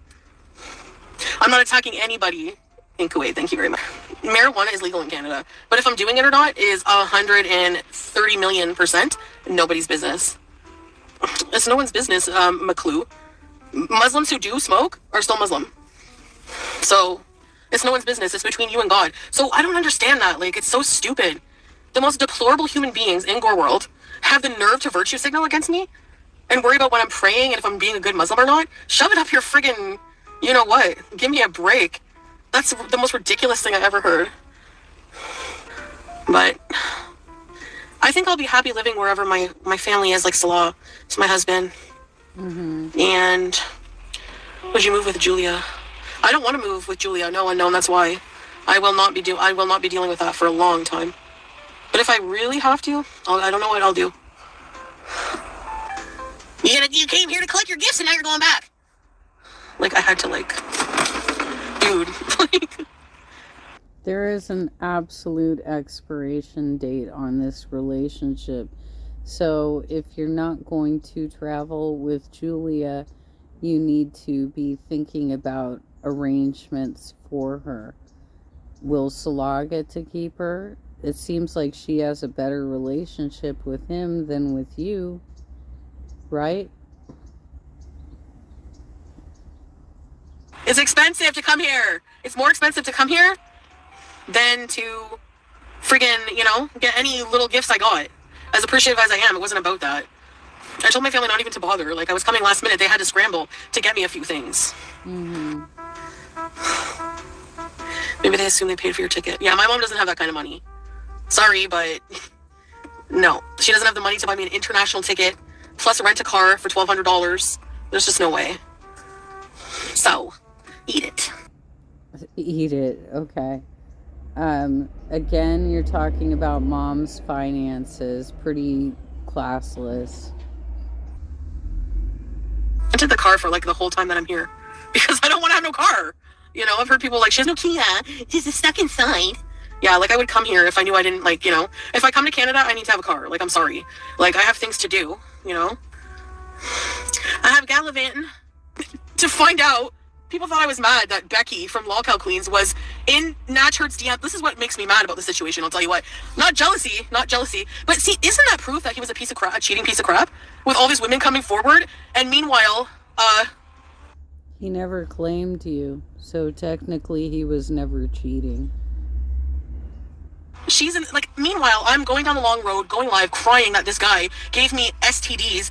S2: I'm not attacking anybody in Kuwait. Thank you very much. Marijuana is legal in Canada, but if I'm doing it or not is 130 million% nobody's business. It's no one's business, McClue. Muslims who do smoke are still Muslim. So, it's no one's business. It's between you and God. So, I don't understand that. It's so stupid. The most deplorable human beings in Gore World have the nerve to virtue signal against me and worry about when I'm praying and if I'm being a good Muslim or not. Shove it up your friggin', you know what? Give me a break. That's the most ridiculous thing I ever heard. But I think I'll be happy living wherever my family is, Salah. It's my husband. Mm-hmm. And would you move with Julia? I don't want to move with Julia. No, unknown. That's why I will not be dealing with that for a long time. But if I really have to, I don't know what I'll do. You came here to collect your gifts and now you're going back. I had to dude.
S1: There is an absolute expiration date on this relationship. So if you're not going to travel with Julia, you need to be thinking about arrangements for her. Will Salah get to keep her? It seems like she has a better relationship with him than with you, right?
S2: It's expensive to come here. It's more expensive to come here than to friggin', get any little gifts I got. As appreciative as I am, it wasn't about that. I told my family not even to bother. I was coming last minute. They had to scramble to get me a few things. Mm-hmm. Maybe they assume they paid for your ticket. Yeah, my mom doesn't have that kind of money. Sorry, but no. She doesn't have the money to buy me an international ticket, plus rent a car for $1,200. There's just no way. So, eat it.
S1: Eat it, okay. Again, you're talking about mom's finances. Pretty classless.
S2: I rented the car for the whole time that I'm here because I don't want to have no car. I've heard people she has no Kia. She's stuck inside. Yeah, I would come here if I knew I didn't if I come to Canada, I need to have a car. I'm sorry. I have things to do, I have gallivanting to find out. People thought I was mad that Becky from Lolcow Queens was in Natchard's DM. This is what makes me mad about the situation, I'll tell you what. Not jealousy. But see, isn't that proof that he was a piece of crap, a cheating piece of crap? With all these women coming forward, and meanwhile,
S1: he never claimed you, so technically he was never cheating.
S2: She's in, meanwhile, I'm going down the long road, going live, crying that this guy gave me STDs,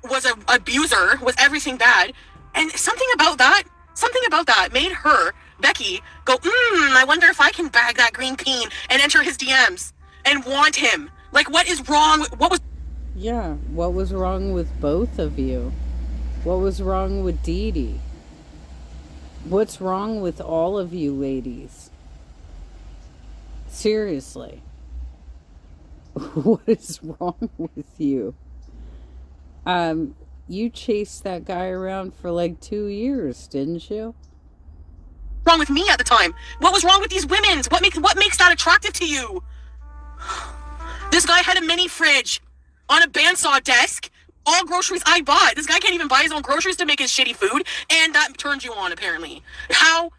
S2: was an abuser, was everything bad. And something about that made her, Becky, go, I wonder if I can bag that green peen and enter his DMs and want him. What is wrong?
S1: Yeah, what was wrong with both of you? What was wrong with Dee Dee? What's wrong with all of you ladies? Seriously. What is wrong with you? You chased that guy around for 2 years, didn't you?
S2: Wrong with me at the time? What was wrong with these women? What makes that attractive to you? This guy had a mini fridge on a bandsaw desk all groceries I bought. This guy can't even buy his own groceries to make his shitty food, and that turns you on, apparently. How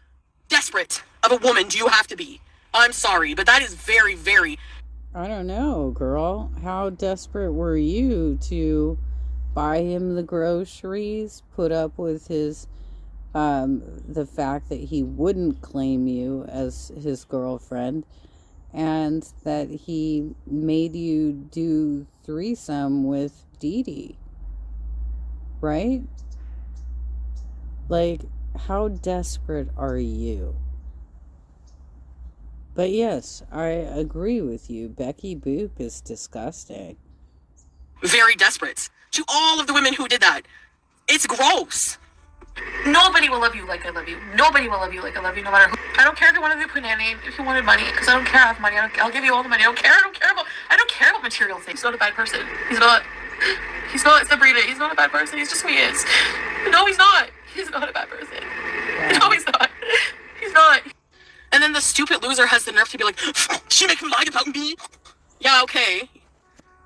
S2: desperate of a woman do you have to be? I'm sorry, but that is very, very...
S1: I don't know, girl. How desperate were you to buy him the groceries, put up with his... the fact that he wouldn't claim you as his girlfriend, and that he made you do threesome with Dee Dee, right? Like, how desperate are you? But yes, I agree with you. Becky Boop is disgusting.
S2: Very desperate. To all of the women who did that. It's gross.
S4: Nobody will love you like I love you. Nobody will love you like I love you, no matter who. I don't care if you wanted to put nanny, if you wanted money, because I don't care about money. I'll give you all the money. I don't care about material things. He's not a bad person. He's not Sabrina. He's not a bad person. He's just who he is. No, he's not. He's not a bad person. Yeah. No, he's not. He's not.
S2: And then the stupid loser has the nerve to be like, she make him lie about me. Yeah, okay.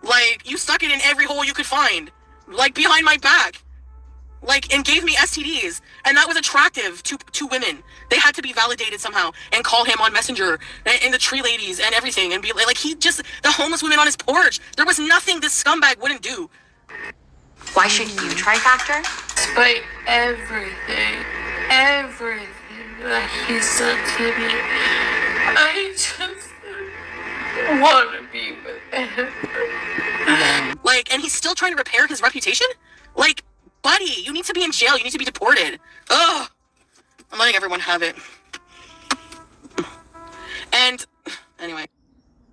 S2: Like, you stuck it in every hole you could find. Like, behind my back. Like, and gave me STDs. And that was attractive to women. They had to be validated somehow. And call him on Messenger. And the tree ladies and everything. And be like, he just, the homeless women on his porch. There was nothing this scumbag wouldn't do.
S5: Why should you try Factor?
S4: Despite everything that he said to me, I just want to be with him.
S2: Like, and he's still trying to repair his reputation? Like, buddy, you need to be in jail. You need to be deported. Ugh. I'm letting everyone have it. And, anyway.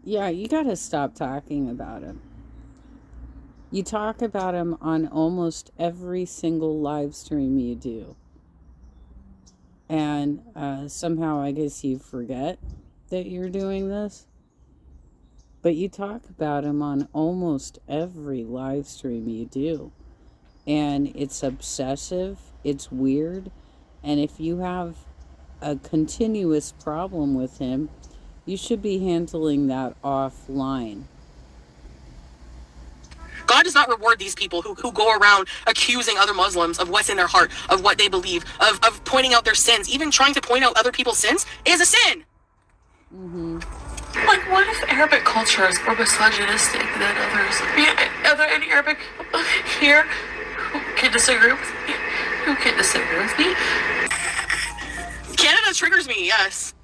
S1: Yeah, you gotta stop talking about him. You talk about him on almost every single live stream you do. And somehow I guess you forget that you're doing this. But you talk about him on almost every live stream you do. And it's obsessive, it's weird, and if you have a continuous problem with him, you should be handling that offline.
S2: God does not reward these people who go around accusing other Muslims of what's in their heart, of what they believe, of pointing out their sins. Even trying to point out other people's sins is a sin.
S1: Mm-hmm.
S4: Like, what if Arabic culture is more misogynistic than others? Are there any Arabic people here who can disagree with me?
S2: Canada triggers me, yes.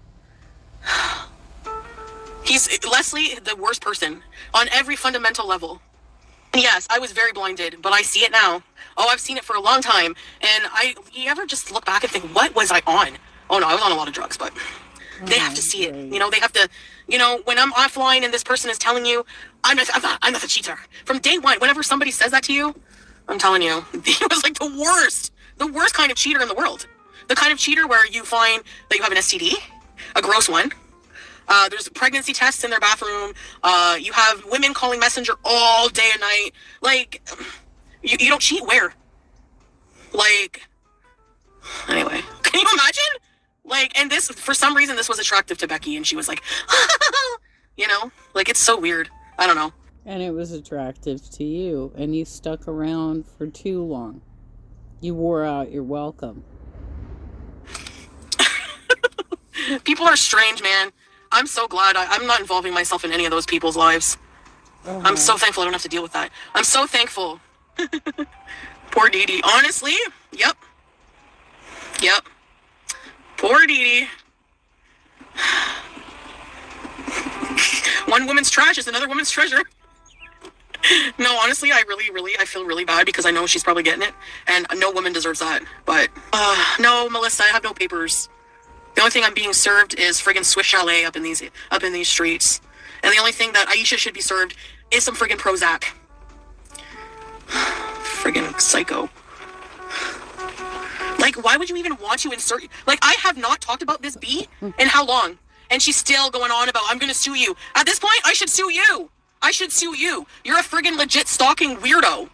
S2: He's, Leslie, the worst person on every fundamental level. And yes, I was very blinded, but I see it now. Oh, I've seen it for a long time. And you ever just look back and think, what was I on? Oh no, I was on a lot of drugs, but they have to see it. You know, they have to, you know, when I'm offline and this person is telling you, I'm not the cheater. From day one, whenever somebody says that to you, I'm telling you, he was like the worst kind of cheater in the world. The kind of cheater where you find that you have an STD, a gross one. There's pregnancy tests in their bathroom. You have women calling Messenger all day and night. Like, you don't cheat where? Like, anyway, can you imagine? Like, and this, for some reason, this was attractive to Becky, and she was like, you know? Like, it's so weird. I don't know.
S1: And it was attractive to you, and you stuck around for too long. You wore out your welcome.
S2: People are strange, man. I'm so glad I'm not involving myself in any of those people's lives. Uh-huh. I'm so thankful I don't have to deal with that. I'm so thankful. Poor Dee Dee. Honestly, yep. Poor Dee Dee. One woman's trash is another woman's treasure. No, honestly, I feel really bad because I know she's probably getting it, and no woman deserves that. But no, Melissa, I have no papers. The only thing I'm being served is friggin' Swiss Chalet up in these streets, and the only thing that Aisha should be served is some friggin' Prozac. Friggin' psycho. Like, why would you even want to insert? Like, I have not talked about this bee in how long, and she's still going on about I'm gonna sue you. At this point, I should sue you. You're a friggin' legit stalking weirdo.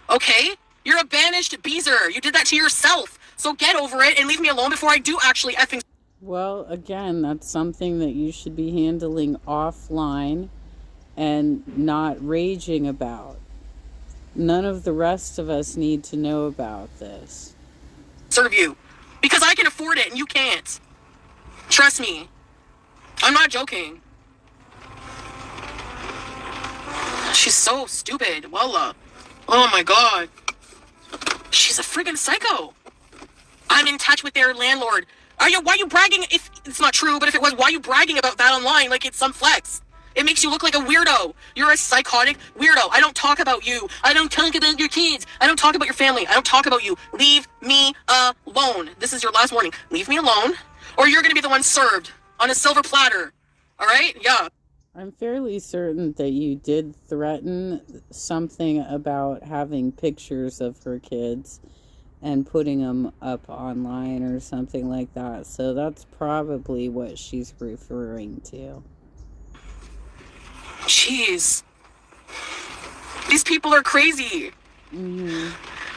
S2: Okay? You're a banished beezer. You did that to yourself. So get over it and leave me alone before I do actually effing...
S1: Well, again, that's something that you should be handling offline and not raging about. None of the rest of us need to know about this.
S2: Serve you. Because I can afford it and you can't. Trust me. I'm not joking. She's so stupid. Wallah. Oh my god. She's a friggin' psycho. I'm in touch with their landlord. Why are you bragging? If it's not true, but if it was, why are you bragging about that online like it's some flex? It makes you look like a weirdo. You're a psychotic weirdo. I don't talk about you. I don't talk about your kids. I don't talk about your family. I don't talk about you. Leave me alone. This is your last warning. Leave me alone, or you're gonna be the one served on a silver platter. All right? Yeah.
S1: I'm fairly certain that you did threaten something about having pictures of her kids and putting them up online or something like that. So that's probably what she's referring to.
S2: Jeez. These people are crazy.
S1: Mm-hmm.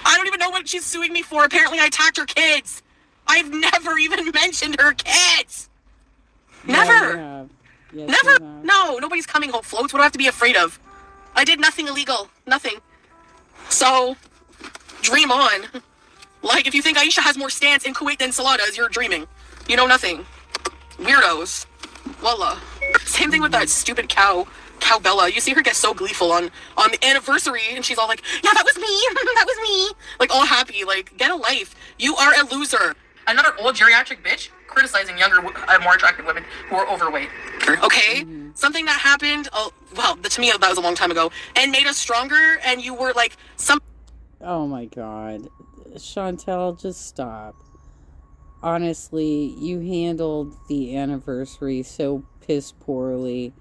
S2: I don't even know what she's suing me for. Apparently I attacked her kids. I've never even mentioned her kids. Never.
S1: Yeah, yes,
S2: Never. No, nobody's coming home floats. What do I have to be afraid of? I did nothing illegal. Nothing. So, dream on. Like, if you think Aisha has more stance in Kuwait than Saladas, you're dreaming. You know nothing. Weirdos. Wallah. Same thing with that stupid cow Bella. You see her get so gleeful on the anniversary, and she's all like, yeah, that was me. That was me. Like, all happy. Like, get a life. You are a loser.
S4: Another old geriatric bitch criticizing younger, more attractive women who are overweight.
S2: Okay? Mm-hmm. Something that happened, to me, that was a long time ago, and made us stronger, and you were like,
S1: Oh my god. Chantel, just stop. Honestly, you handled the anniversary so piss poorly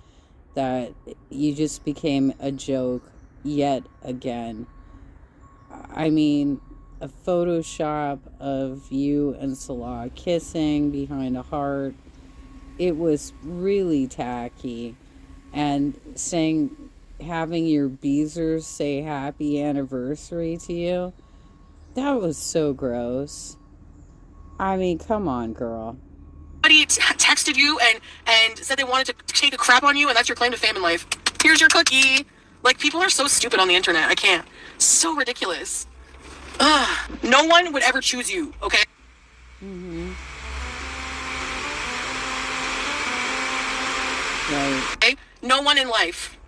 S1: that you just became a joke yet again. I mean, a Photoshop of you and Salah kissing behind a heart, it was really tacky. And having your beezers say happy anniversary to you, that was so gross. I mean, come on, girl.
S2: Somebody texted you and said they wanted to take a crap on you, and that's your claim to fame in life. Here's your cookie. Like, people are so stupid on the internet. I can't. So ridiculous. Ugh. No one would ever choose you, okay?
S1: Mm-hmm. Right.
S2: Okay? No one in life.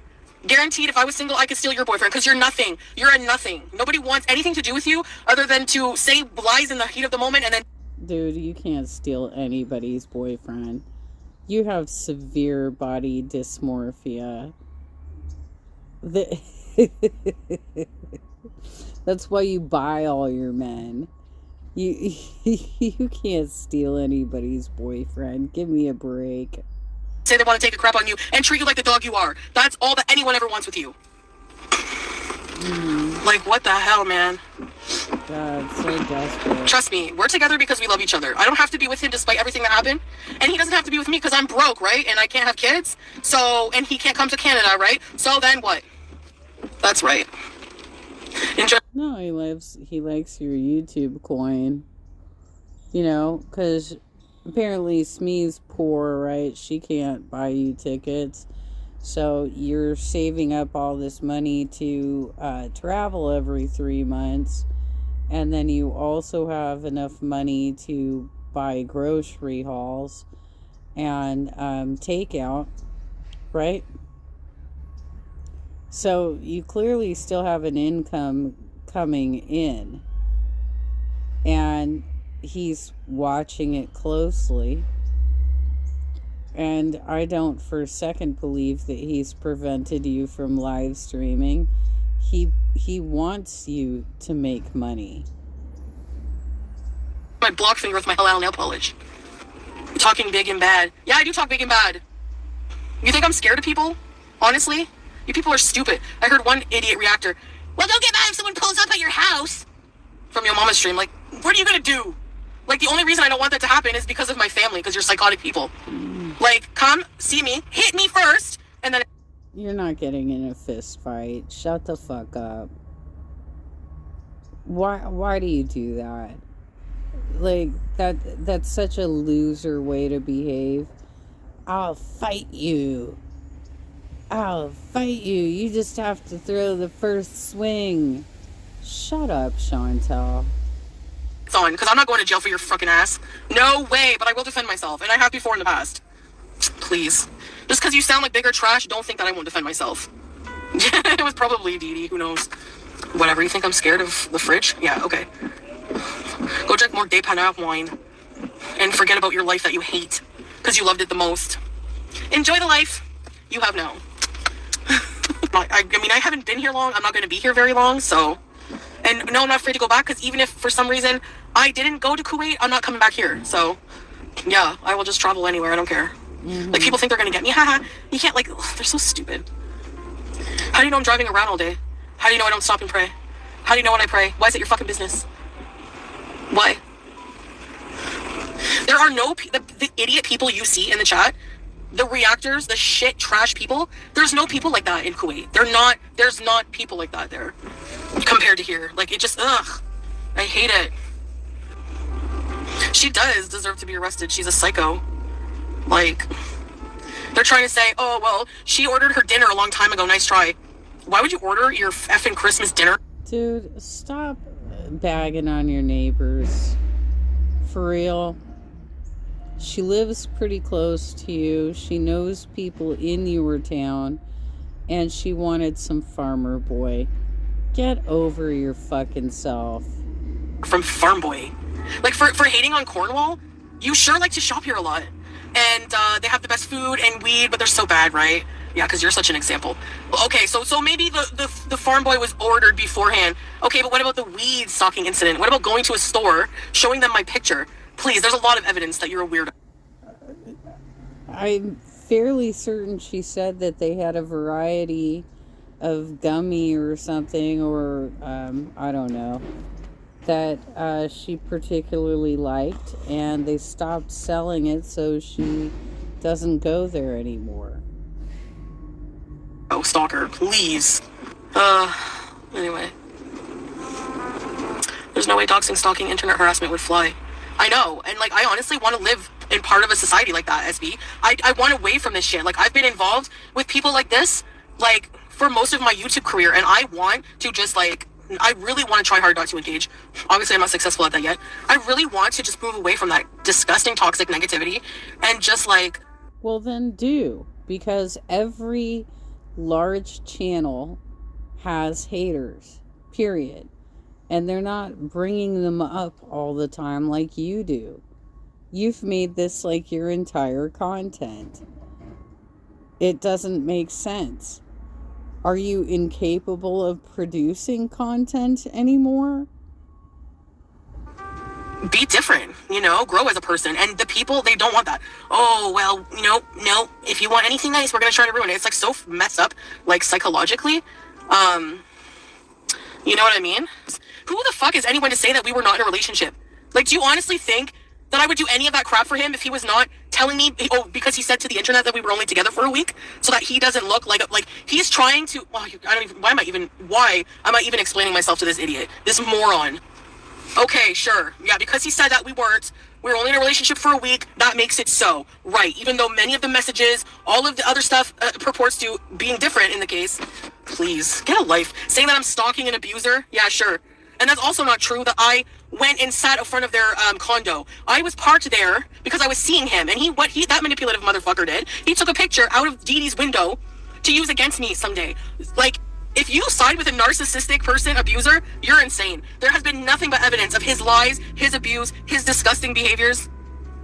S2: Guaranteed, if I was single, I could steal your boyfriend, because you're nothing. You're a nothing. Nobody wants anything to do with you other than to say lies in the heat of the moment and then...
S1: Dude, you can't steal anybody's boyfriend. You have severe body dysmorphia. That's why you buy all your men. You can't steal anybody's boyfriend. Give me a break.
S2: Say they want to take a crap on you and treat you like the dog you are. That's all that anyone ever wants with you. Like, what the hell, man?
S1: God, so desperate.
S2: Trust me, we're together because we love each other. I don't have to be with him despite everything that happened. And he doesn't have to be with me because I'm broke, right? And I can't have kids. So, and he can't come to Canada, right? So then what? That's right.
S1: No, he likes your YouTube coin. You know, because apparently Smee's poor, right? She can't buy you tickets. So you're saving up all this money to travel every 3 months. And then you also have enough money to buy grocery hauls and takeout, right? So you clearly still have an income coming in. And he's watching it closely. And I don't for a second believe that he's prevented you from live streaming. He wants you to make money.
S2: My block finger with my halal nail polish. Talking big and bad. Yeah, I do talk big and bad. You think I'm scared of people? Honestly? You people are stupid. I heard one idiot reactor. Well, don't get mad if someone pulls up at your house. From your mama's stream. Like, what are you gonna do? Like, the only reason I don't want that to happen is because of my family, because you're psychotic people. Like, come, see me, hit me first, and then...
S1: You're not getting in a fist fight. Shut the fuck up. Why do you do that? Like, that's such a loser way to behave. I'll fight you. I'll fight you. You just have to throw the first swing. Shut up, Chantel.
S2: It's on, because I'm not going to jail for your fucking ass. No way, but I will defend myself, and I have before in the past. Please. Just because you sound like bigger trash, don't think that I won't defend myself. It was probably Dee Dee, who knows. Whatever, you think I'm scared of the fridge? Yeah, okay. Go drink more Depana wine. And forget about your life that you hate, because you loved it the most. Enjoy the life you have now. I mean, I haven't been here long. I'm not going to be here very long, so... And no, I'm not afraid to go back, because even if for some reason I didn't go to Kuwait, I'm not coming back here. So, yeah, I will just travel anywhere. I don't care. Mm-hmm. Like, people think they're going to get me. Haha. You can't, like, ugh, they're so stupid. How do you know I'm driving around all day? How do you know I don't stop and pray? How do you know when I pray? Why is it your fucking business? Why? There are no... The idiot people you see in the chat, the reactors, the shit trash people, there's no people like that in Kuwait. There's not people like that there. Compared to here. Like, it just... Ugh. I hate it. She does deserve to be arrested. She's a psycho. Like... They're trying to say, oh, well, she ordered her dinner a long time ago. Nice try. Why would you order your effing Christmas dinner?
S1: Dude, stop bagging on your neighbors. For real. She lives pretty close to you. She knows people in your town. And she wanted some farmer boy. Get over your fucking self.
S2: From Farm Boy. Like, for hating on Cornwall, you sure like to shop here a lot. And they have the best food and weed, but they're so bad, right? Yeah, because you're such an example. Okay, so maybe the farm boy was ordered beforehand. Okay, but what about the weed stocking incident? What about going to a store, showing them my picture? Please, there's a lot of evidence that you're a weirdo.
S1: I'm fairly certain she said that they had a variety of gummy or something, or I don't know, that she particularly liked, and they stopped selling it, so she doesn't go there anymore.
S2: Oh, stalker, please. Anyway. There's no way doxing, stalking, internet harassment would fly. I know, and like, I honestly want to live in part of a society like that, SB. I want away from this shit. Like, I've been involved with people like this, like, for most of my YouTube career, and I want to just, like, I really want to try hard not to engage. Obviously, I'm not successful at that yet. I really want to just move away from that disgusting, toxic negativity, and just, like...
S1: Well, then do, because every large channel has haters, period. And they're not bringing them up all the time like you do. You've made this like your entire content. It doesn't make sense. Are you incapable of producing content anymore?
S2: Be different, you know, grow as a person. And the people, they don't want that. Oh, well, no, if you want anything nice, we're going to try to ruin it. It's like so messed up, like psychologically. You know what I mean? Who the fuck is anyone to say that we were not in a relationship? Like, do you honestly think that I would do any of that crap for him if he was not telling me, oh, because he said to the internet that we were only together for a week, so that he doesn't look like he's trying to, why am I even explaining myself to this idiot, this moron? Okay, sure, yeah, because he said that we were only in a relationship for a week, that makes it so, right, even though many of the messages, all of the other stuff purports to being different in the case. Please, get a life. Saying that I'm stalking an abuser, yeah, sure. And that's also not true, that I went and sat in front of their condo. I was parked there because I was seeing him, and that manipulative motherfucker did, he took a picture out of Dee Dee's window to use against me someday. Like, if you side with a narcissistic person, abuser, you're insane. There has been nothing but evidence of his lies, his abuse, his disgusting behaviors,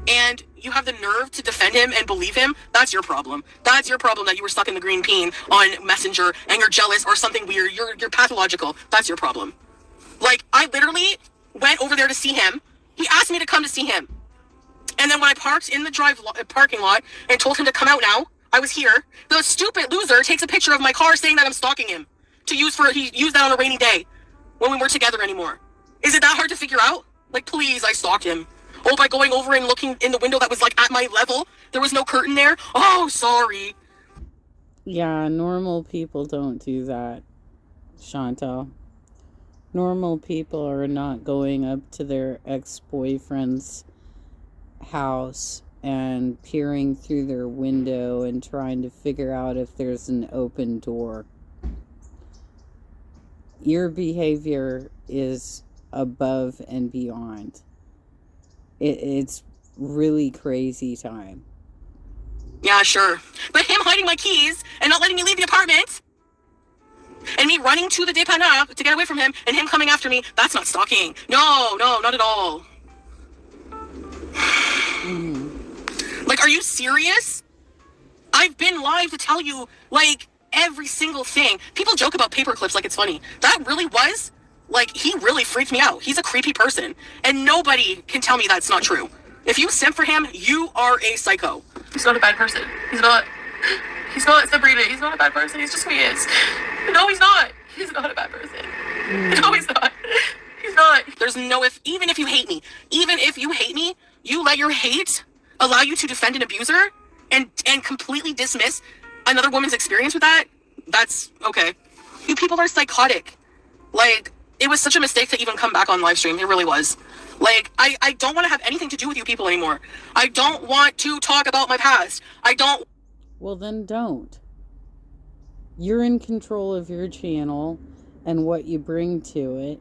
S2: and you have the nerve to defend him and believe him. That's your problem. That's your problem, that you were stuck in the green peen on Messenger and you're jealous or something weird. You're pathological. That's your problem. Like, I literally went over there to see him. He asked me to come to see him. And then when I parked in the parking lot and told him to come out now, I was here. The stupid loser takes a picture of my car saying that I'm stalking him. He used that on a rainy day when we weren't together anymore. Is it that hard to figure out? Like, please, I stalked him. Oh, by going over and looking in the window that was, like, at my level? There was no curtain there? Oh, sorry.
S1: Yeah, normal people don't do that, Chantal. Normal people are not going up to their ex-boyfriend's house and peering through their window and trying to figure out if there's an open door. Your behavior is above and beyond. It's really crazy time.
S2: Yeah, sure. But him hiding my keys and not letting me leave the apartment, and me running to the dépanneur to get away from him, and him coming after me, that's not stalking. No, not at all. Like, are you serious? I've been live to tell you, like, every single thing. People joke about paper clips like it's funny. That really was, like, he really freaked me out. He's a creepy person, and nobody can tell me that's not true. If you simp for him, you are a psycho.
S4: He's not a bad person. He's not, Sabrina, he's not a bad person. He's just who he is. No, he's not. He's not a bad person. No, he's not. He's not.
S2: There's no if, even if you hate me, you let your hate allow you to defend an abuser and completely dismiss another woman's experience with that. That's okay. You people are psychotic. Like, it was such a mistake to even come back on live stream. It really was. Like, I don't want to have anything to do with you people anymore. I don't want to talk about my past. I don't.
S1: Well, then don't. You're in control of your channel and what you bring to it.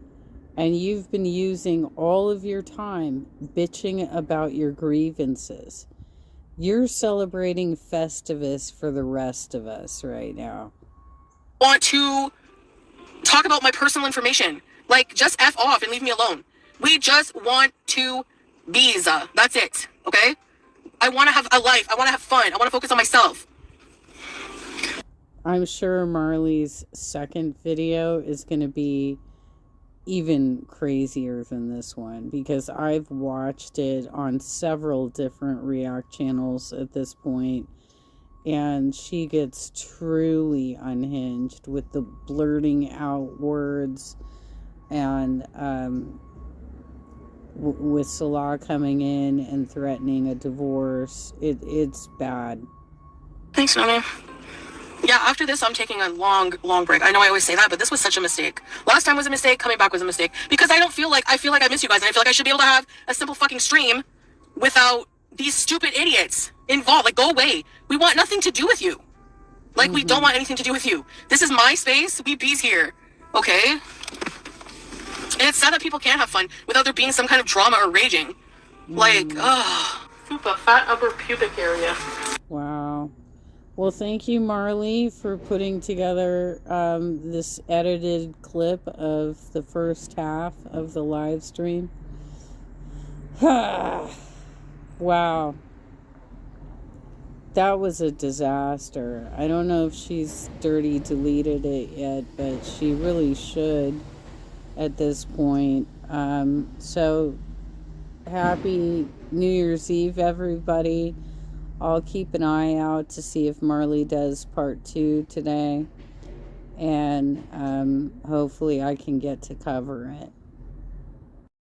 S1: And you've been using all of your time bitching about your grievances. You're celebrating Festivus for the rest of us right now.
S2: Want to talk about my personal information. Like, just F off and leave me alone. We just want to bees. That's it. Okay? I want to have a life. I want to have fun. I want to focus on myself.
S1: I'm sure Marley's second video is going to be even crazier than this one, because I've watched it on several different React channels at this point, and she gets truly unhinged with the blurting out words, and with Salah coming in and threatening a divorce. It's bad.
S2: Thanks, Nana. Yeah, after this, I'm taking a long break. I know I always say that, but this was such a mistake. Last time was a mistake. Coming back was a mistake. Because I feel like I miss you guys, and I feel like I should be able to have a simple fucking stream without these stupid idiots involved. Like, go away. We want nothing to do with you. Like, we don't want anything to do with you. This is my space. We bees here. Okay? And it's sad that people can't have fun without there being some kind of drama or raging. Like, ugh.
S4: Super fat upper pubic area.
S1: Wow. Well, thank you, Marley, for putting together this edited clip of the first half of the live stream. Wow. That was a disaster. I don't know if she's dirty deleted it yet, but she really should at this point. So, happy New Year's Eve, everybody. I'll keep an eye out to see if Marley does part 2 today. And hopefully I can get to cover it.